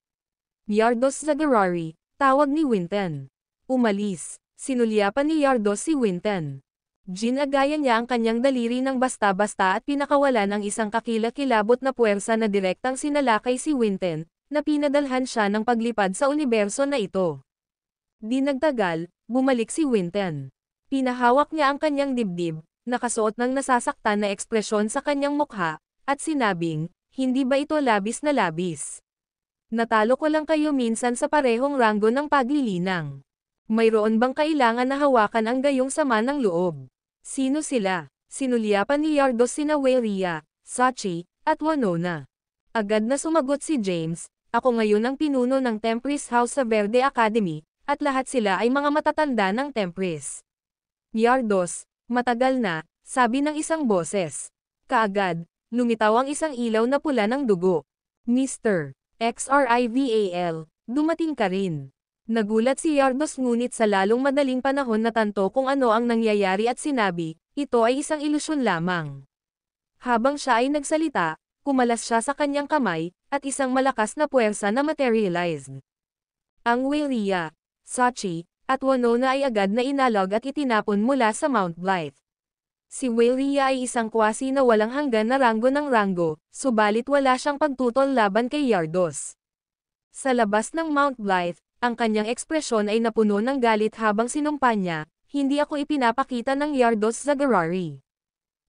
Speaker 2: Yardos Zagarari, tawag ni Winton. Umalis. Sinulyapan ni Yardos si Winton. Ginagaya niya ang kanyang daliri ng basta-basta at pinakawalan ang isang kakilakilabot na puwersa na direktang sinalakay si Winton, na pinadalhan siya ng paglipad sa universo na ito. Di nagtagal, bumalik si Winton. Pinahawak niya ang kanyang dibdib, nakasuot ng nasasaktan na ekspresyon sa kanyang mukha, at sinabing, hindi ba ito labis na labis? Natalo ko lang kayo minsan sa parehong ranggo ng paglilinang. Mayroon bang kailangan na hawakan ang gayong sama ng loob? Sino sila? Sinulyapan ni Yardos sina Walia, Sachi, at Winona. Agad na sumagot si James, ako ngayon ang pinuno ng Tempris House sa Verde Academy, at lahat sila ay mga matatanda ng Tempris. Yardos, matagal na, sabi ng isang boses. Kaagad, lumitaw ang isang ilaw na pula ng dugo. Mr. XRIVAL, dumating ka rin. Nagulat si Yardos ngunit sa lalong madaling panahon natanto kung ano ang nangyayari at sinabi, ito ay isang ilusyon lamang. Habang siya ay nagsalita, kumalas siya sa kanyang kamay, at isang malakas na puwersa na materialized. Ang Walia, Sachi, at Winona ay agad na inalog at itinapon mula sa Mount Blythe. Si Walia ay isang kwasi na walang hanggan na ranggo ng ranggo, subalit wala siyang pagtutol laban kay Yardos. Sa labas ng Mount Blythe, ang kanyang ekspresyon ay napuno ng galit habang sinumpa niya, hindi ako ipinapakita ng Yardos Zagarari.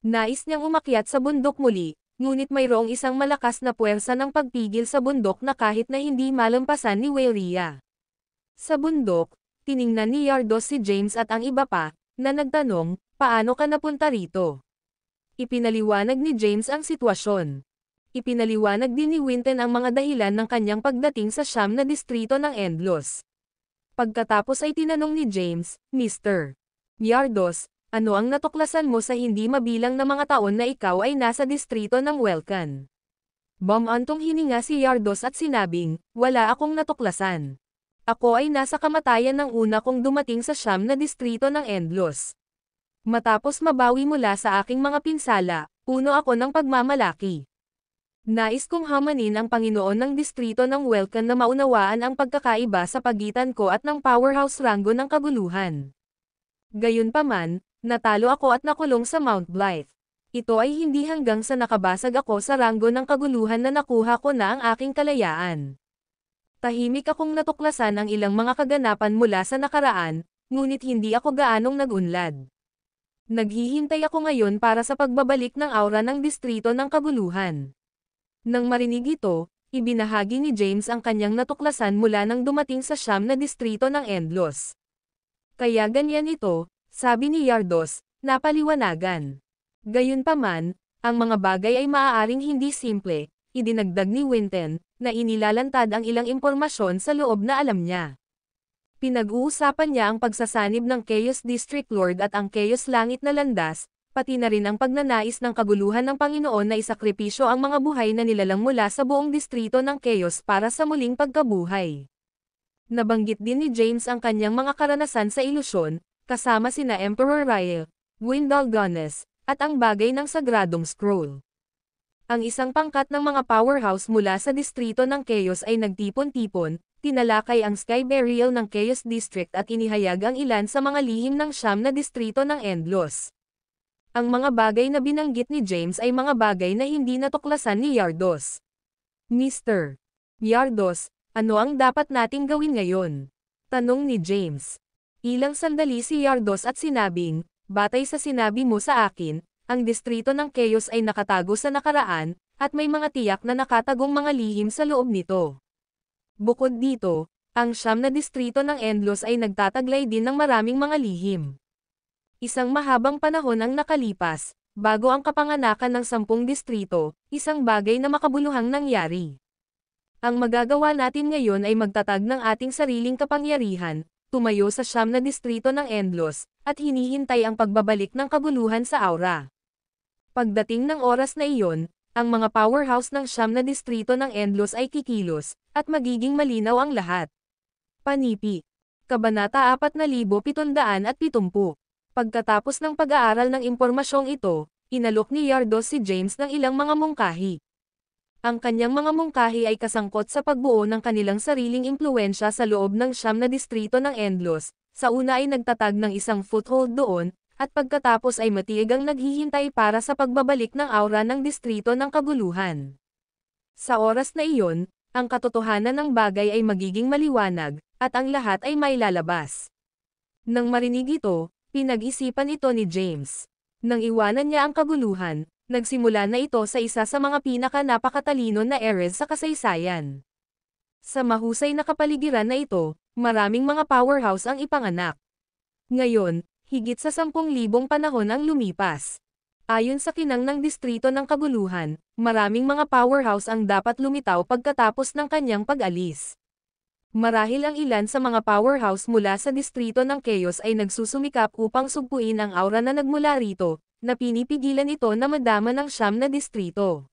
Speaker 2: Nais niyang umakyat sa bundok muli, ngunit mayroong isang malakas na puwersa ng pagpigil sa bundok na kahit na hindi malampasan ni Walia. Sa bundok, tiningnan ni Yardos si James at ang iba pa, na nagtanong, paano ka napunta rito? Ipinaliwanag ni James ang sitwasyon. Ipinaliwanag din ni Winton ang mga dahilan ng kanyang pagdating sa siyam na distrito ng Endlos. Pagkatapos ay tinanong ni James, Mr. Yardos, ano ang natuklasan mo sa hindi mabilang na mga taon na ikaw ay nasa distrito ng Welcan? Bumantong hininga si Yardos at sinabing, wala akong natuklasan. Ako ay nasa kamatayan ng una kong dumating sa siyam na distrito ng Endlos. Matapos mabawi mula sa aking mga pinsala, puno ako ng pagmamalaki. Nais kong hamanin ang Panginoon ng distrito ng Welcan na maunawaan ang pagkakaiba sa pagitan ko at ng powerhouse ranggo ng kaguluhan. Gayunpaman, natalo ako at nakulong sa Mount Blythe. Ito ay hindi hanggang sa nakabasag ako sa ranggo ng kaguluhan na nakuha ko na ang aking kalayaan. Tahimik akong natuklasan ang ilang mga kaganapan mula sa nakaraan, ngunit hindi ako gaanong nagunlad. Naghihintay ako ngayon para sa pagbabalik ng aura ng distrito ng kaguluhan. Nang marinig ito, ibinahagi ni James ang kanyang natuklasan mula nang dumating sa siyam na distrito ng Endlos. Kaya ganyan ito, sabi ni Yardos, napaliwanagan. Gayunpaman, ang mga bagay ay maaaring hindi simple, idinagdag ni Winton, na inilalantad ang ilang impormasyon sa loob na alam niya. Pinag-uusapan niya ang pagsasanib ng Chaos District Lord at ang Chaos Langit na Landas, pati na rin ang pagnanais ng kaguluhan ng Panginoon na isakripisyo ang mga buhay na nilalang mula sa buong distrito ng Chaos para sa muling pagkabuhay. Nabanggit din ni James ang kanyang mga karanasan sa ilusyon, kasama sina Emperor Ryle, Gwendal Gones, at ang bagay ng Sagradong Scroll. Ang isang pangkat ng mga powerhouse mula sa distrito ng Chaos ay nagtipon-tipon, tinalakay ang Sky Burial ng Chaos District at inihayag ang ilan sa mga lihim ng 9 na distrito ng Endlos. Ang mga bagay na binanggit ni James ay mga bagay na hindi natuklasan ni Yardos. Mr. Yardos, ano ang dapat nating gawin ngayon? Tanong ni James. Ilang sandali si Yardos at sinabing, batay sa sinabi mo sa akin, ang distrito ng Chaos ay nakatago sa nakaraan, at may mga tiyak na nakatagong mga lihim sa loob nito. Bukod dito, ang 9 na distrito ng Endlos ay nagtataglay din ng maraming mga lihim. Isang mahabang panahon ang nakalipas, bago ang kapanganakan ng 10 distrito, isang bagay na makabuluhang nangyari. Ang magagawa natin ngayon ay magtatag ng ating sariling kapangyarihan, tumayo sa 9 na distrito ng Endlos, at hinihintay ang pagbabalik ng kaguluhan sa aura. Pagdating ng oras na iyon, ang mga powerhouse ng 9 na distrito ng Endlos ay kikilos, at magiging malinaw ang lahat. Panipi. Kabanata 4770. Pagkatapos ng pag-aaral ng impormasyong ito, inalok ni Yardos si James ng ilang mga mungkahi. Ang kanyang mga mungkahi ay kasangkot sa pagbuo ng kanilang sariling impluwensya sa loob ng 9 na distrito ng Endlos, sa una ay nagtatag ng isang foothold doon, at pagkatapos ay matiyagang naghihintay para sa pagbabalik ng aura ng distrito ng kaguluhan. Sa oras na iyon, ang katotohanan ng bagay ay magiging maliwanag, at ang lahat ay mailalabas. Nang marinig ito, pinag-isipan ito ni James. Nang iwanan niya ang kaguluhan, nagsimula na ito sa isa sa mga pinaka-napakatalino na eras sa kasaysayan. Sa mahusay na kapaligiran na ito, maraming mga powerhouse ang ipanganak. Ngayon, higit sa 10,000 panahon ang lumipas. Ayon sa kinang ng distrito ng kaguluhan, maraming mga powerhouse ang dapat lumitaw pagkatapos ng kanyang pag-alis. Marahil ang ilan sa mga powerhouse mula sa distrito ng Chaos ay nagsusumikap upang sugpuin ang aura na nagmula rito, na pinipigilan ito na madama ng 9 na distrito.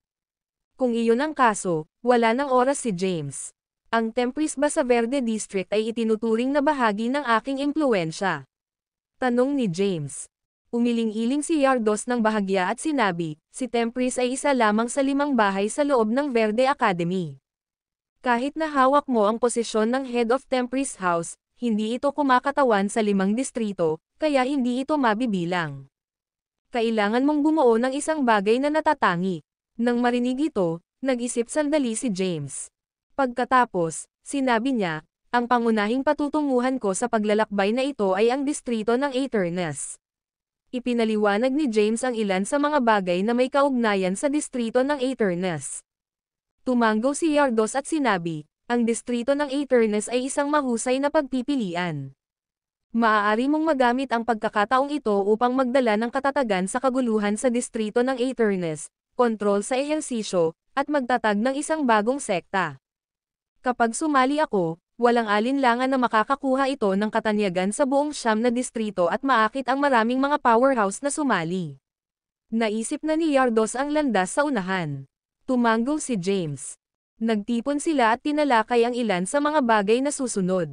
Speaker 2: Kung iyon ang kaso, wala ng oras si James. Ang Tempris Basa Verde District ay itinuturing na bahagi ng aking impluwensya. Tanong ni James. Umiling-iling si Yardos ng bahagya at sinabi, si Tempris ay isa lamang sa 5 bahay sa loob ng Verde Academy. Kahit na hawak mo ang posisyon ng Head of Tempris House, hindi ito kumakatawan sa 5 distrito, kaya hindi ito mabibilang. Kailangan mong bumuo ng isang bagay na natatangi. Nang marinig ito, nag-isip sandali si James. Pagkatapos, sinabi niya, ang pangunahing patutunguhan ko sa paglalakbay na ito ay ang distrito ng Aeternus. Ipinaliwanag ni James ang ilan sa mga bagay na may kaugnayan sa distrito ng Aeternus. Tumango si Yardos at sinabi, ang distrito ng Aeternus ay isang mahusay na pagpipilian. Maaari mong magamit ang pagkakataong ito upang magdala ng katatagan sa kaguluhan sa distrito ng Aeternus, kontrol sa ehersisyo, at magtatag ng isang bagong sekta. Kapag sumali ako, walang alinlangan na makakakuha ito ng katanyagan sa buong 9 na distrito at maakit ang maraming mga powerhouse na sumali. Naisip na ni Yardos ang landas sa unahan. Tumango si James. Nagtipon sila at tinalakay ang ilan sa mga bagay na susunod.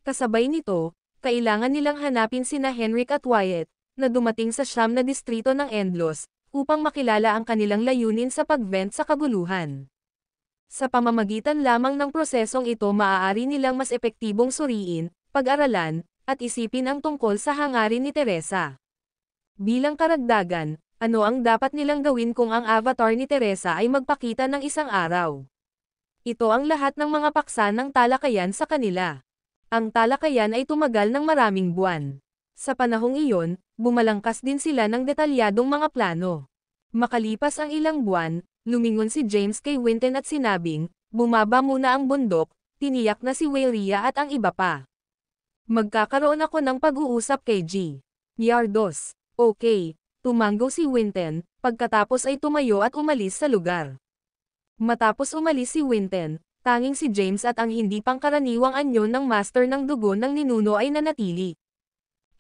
Speaker 2: Kasabay nito, kailangan nilang hanapin sina Henrik at Wyatt, na dumating sa 9 na distrito ng Endlos, upang makilala ang kanilang layunin sa pag-vent sa kaguluhan. Sa pamamagitan lamang ng prosesong ito maaari nilang mas epektibong suriin, pag-aralan, at isipin ang tungkol sa hangarin ni Teresa. Bilang karagdagan, ano ang dapat nilang gawin kung ang avatar ni Teresa ay magpakita ng isang araw? Ito ang lahat ng mga paksa ng talakayan sa kanila. Ang talakayan ay tumagal ng maraming buwan. Sa panahong iyon, bumalangkas din sila ng detalyadong mga plano. Makalipas ang ilang buwan, lumingon si James kay Winton at sinabing, bumaba muna ang bundok, tiniyak na si Wayria at ang iba pa. Magkakaroon ako ng pag-uusap kay G. Yardos. Okay, tumango si Winton, pagkatapos ay tumayo at umalis sa lugar. Matapos umalis si Winton, tanging si James at ang hindi pangkaraniwang anyo ng master ng dugo ng ninuno ay nanatili.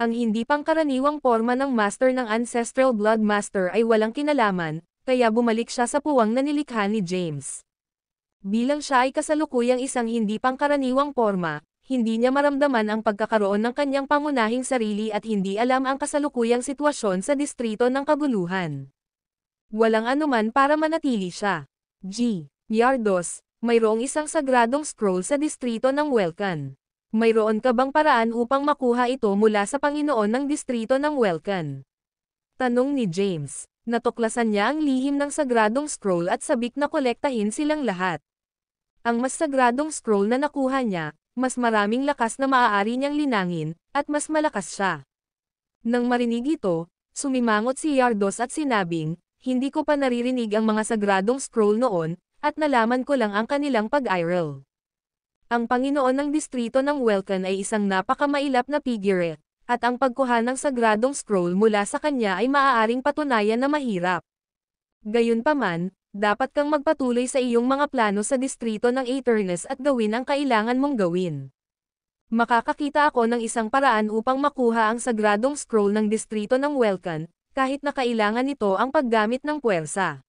Speaker 2: Ang hindi pangkaraniwang porma ng Master ng Ancestral Blood Master ay walang kinalaman, kaya bumalik siya sa puwang na nilikha ni James. Bilang siya ay kasalukuyang isang hindi pangkaraniwang porma, hindi niya maramdaman ang pagkakaroon ng kanyang pangunahing sarili at hindi alam ang kasalukuyang sitwasyon sa distrito ng kabuluhan. Walang anuman para manatili siya. G. Yardos, mayroong isang sagradong scroll sa distrito ng Welkan. Mayroon ka bang paraan upang makuha ito mula sa Panginoon ng distrito ng Welkan? Tanong ni James. Natuklasan niya ang lihim ng sagradong scroll at sabik na kolektahin silang lahat. Ang mas sagradong scroll na nakuha niya, mas maraming lakas na maaari niyang linangin, at mas malakas siya. Nang marinig ito, sumimangot si Yardos at sinabing, hindi ko pa naririnig ang mga sagradong scroll noon, at nalaman ko lang ang kanilang pag-iral. Ang Panginoon ng distrito ng Welkan ay isang napakamailap na figure, at ang pagkuha ng sagradong scroll mula sa kanya ay maaaring patunayan na mahirap. Gayunpaman, dapat kang magpatuloy sa iyong mga plano sa distrito ng Aeternus at gawin ang kailangan mong gawin. Makakakita ako ng isang paraan upang makuha ang sagradong scroll ng distrito ng Welkan, kahit na kailangan nito ang paggamit ng puwersa.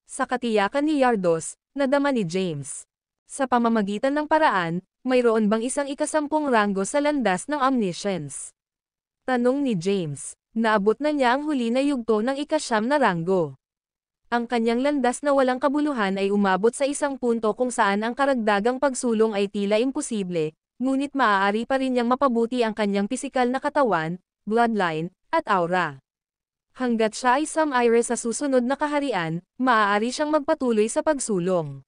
Speaker 2: Sa katiyakan ni Yardos, nadama ni James. Sa pamamagitan ng paraan, mayroon bang isang ikasampung ranggo sa landas ng omniscience? Tanong ni James. Naabot na niya ang huli na yugto ng ikasyam na ranggo. Ang kanyang landas na walang kabuluhan ay umabot sa isang punto kung saan ang karagdagang pagsulong ay tila imposible, ngunit maaari pa rin niyang mapabuti ang kanyang pisikal na katawan, bloodline, at aura. Hanggat siya ay Sam Iris sa susunod na kaharian, maaari siyang magpatuloy sa pagsulong.